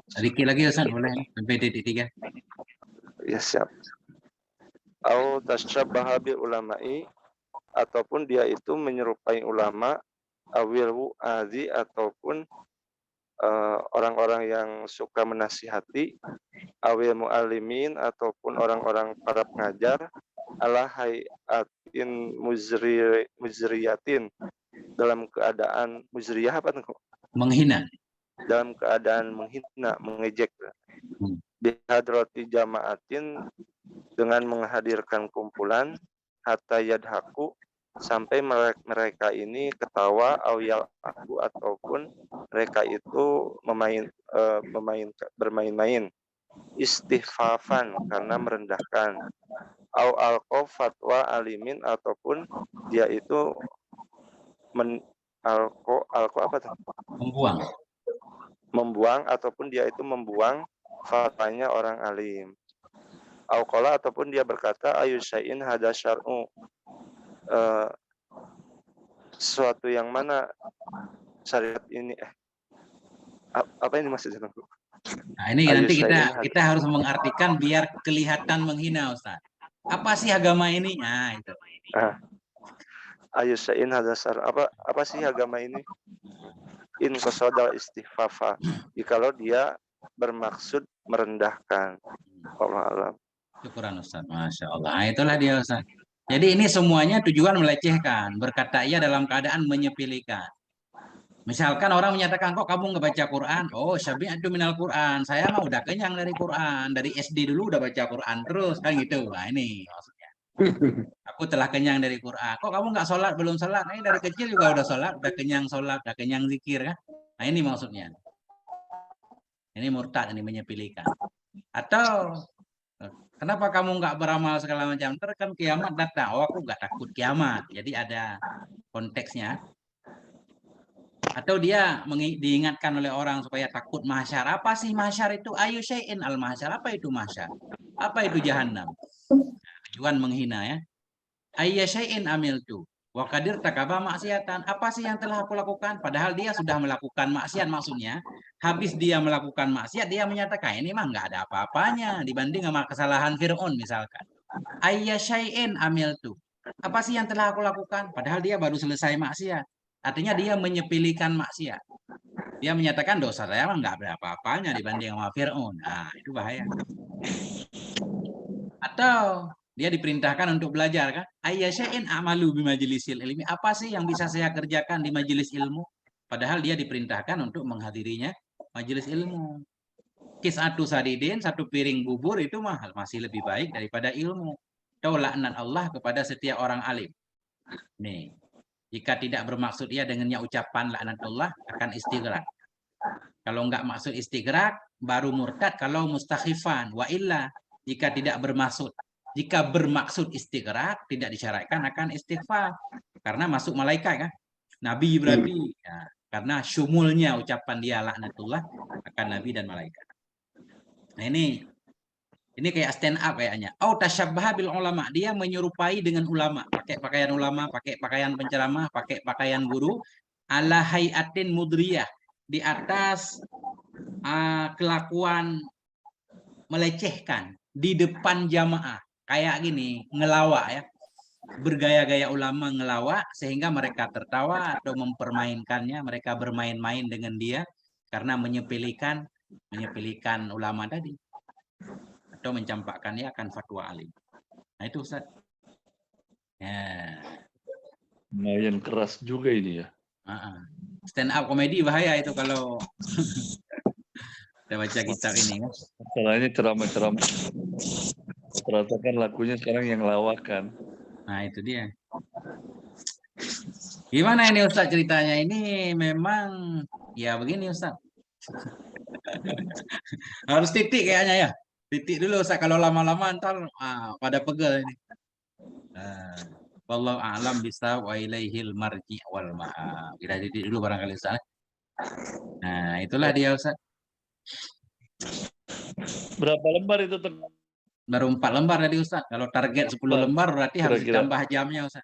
Sedikit lagi Ustaz, boleh sampai titik 3. Ya siap. Au tasyabbaha bil ulama'i, ataupun dia itu menyerupai ulama, awil wu'adhi, ataupun orang-orang yang suka menasihati, awil mu'alimin, ataupun orang-orang para pengajar, ala hayatin muzriyatin, dalam keadaan muzriyah apa tuh? Menghina. Dalam keadaan menghina, mengejek. Bihadrati jama'atin, dengan menghadirkan kumpulan, hatta yadhaku, sampai mereka ini ketawa, awyal aku, ataupun mereka itu bermain-main, istighfafan, karena merendahkan, au alqo fatwa alimin, ataupun dia itu alqo apa tuh? Membuang, ataupun dia itu membuang fatwanya orang alim. Auqala, ataupun dia berkata, ayusya'in hada syar'u, sesuatu yang mana syariat ini, apa ini maksudnya? Nah, ini nanti kita harus mengartikan biar kelihatan menghina, Ustaz. Apa sih agama ini? Nah, itu. Ayusya'in hada syar'u, apa sih agama ini? In qasada istighfafa, jikalau dia bermaksud merendahkan. Allah alam. Syukuran Ustaz, Masya Allah. Nah, itulah dia Ustaz. Jadi ini semuanya tujuan melecehkan, berkata ia dalam keadaan menyepelekan. Misalkan orang menyatakan, kok kamu nggak baca Quran? Oh, syabi'atu minal Quran. Saya mah udah kenyang dari Quran. Dari SD dulu udah baca Quran terus, kan gitu. Nah, ini maksudnya. Aku telah kenyang dari Quran. Kok kamu nggak sholat, belum sholat? Ini dari kecil juga udah sholat, udah kenyang sholat, udah kenyang zikir, kan? Nah, ini maksudnya. Ini murtad, ini menyepelekan. Atau kenapa kamu nggak beramal segala macam? Ntar kan kiamat datang. Oh, aku nggak takut kiamat. Jadi ada konteksnya. Atau dia diingatkan oleh orang supaya takut mahsyar. Apa sih mahsyar itu? Ayu syai'in al mahsyar. Apa itu mahsyar? Apa itu jahanam? Tujuan menghina ya. Ayya syai'in amiltu. Wa qadir takaba maksiatan. Apa sih yang telah aku lakukan? Padahal dia sudah melakukan maksiat, maksudnya. Habis dia melakukan maksiat, dia menyatakan ini mah nggak ada apa-apanya dibanding sama kesalahan Fir'aun misalkan. Ayya syai'in amiltu. Apa sih yang telah aku lakukan? Padahal dia baru selesai maksiat. Artinya dia menyepelekan maksiat. Dia menyatakan dosa saya mah nggak ada apa-apanya dibanding sama Fir'aun. Nah, itu bahaya. Atau dia diperintahkan untuk belajar kan? Ayyasya'in amalu bimajlisil ilmi. Apa sih yang bisa saya kerjakan di majelis ilmu? Padahal dia diperintahkan untuk menghadirinya majelis ilmu. Kis'atu sadidin, satu piring bubur itu masih lebih baik daripada ilmu. Atau laknat Allah kepada setiap orang alim. Nih, jika tidak bermaksud ia dengannya ucapan laknat Allah akan istighraq. Kalau enggak maksud istighraq baru murtad kalau mustakhifan. Wa illa jika tidak bermaksud. Jika bermaksud istighraq tidak disyaratkan akan istighfar. Karena masuk malaikat kan. Nabi berarti ya, karena syumulnya ucapan dia laknatullah akan nabi dan malaikat. Nah ini kayak stand up kayaknya. Au tasyabbaha bil ulama, dia menyerupai dengan ulama, pakai pakaian ulama, pakai pakaian penceramah, pakai pakaian guru, ala hayatin mudriyah, di atas kelakuan melecehkan di depan jamaah. Kayak gini, ngelawak ya. Bergaya-gaya ulama ngelawak sehingga mereka tertawa atau mempermainkannya, mereka bermain-main dengan dia karena menyepelekan ulama tadi. Atau mencampakkannya akan fatwa alim. Nah itu Ustaz. Ya. Lumayan keras juga ini ya. Stand up komedi bahaya itu kalau kita baca kitab ini kan. Masalahnya ceramah-ceramah. Ternyata kan lakunya sekarang yang lawakan. Nah itu dia. Gimana ini Ustaz ceritanya? Ini memang ya begini Ustaz. Harus titik kayaknya ya. Titik dulu Ustaz, kalau lama-lama ntar pada pegel ini. Wallahu a'lam bishawab wa ilaihil marji' wal ma'ab. Kita titik dulu barangkali Ustaz. Nah, itulah dia Ustaz. Berapa lembar itu? Baru 4 lembar tadi Ustaz. Kalau target 10 lembar berarti harus Kira-kira. ditambah jamnya Ustaz.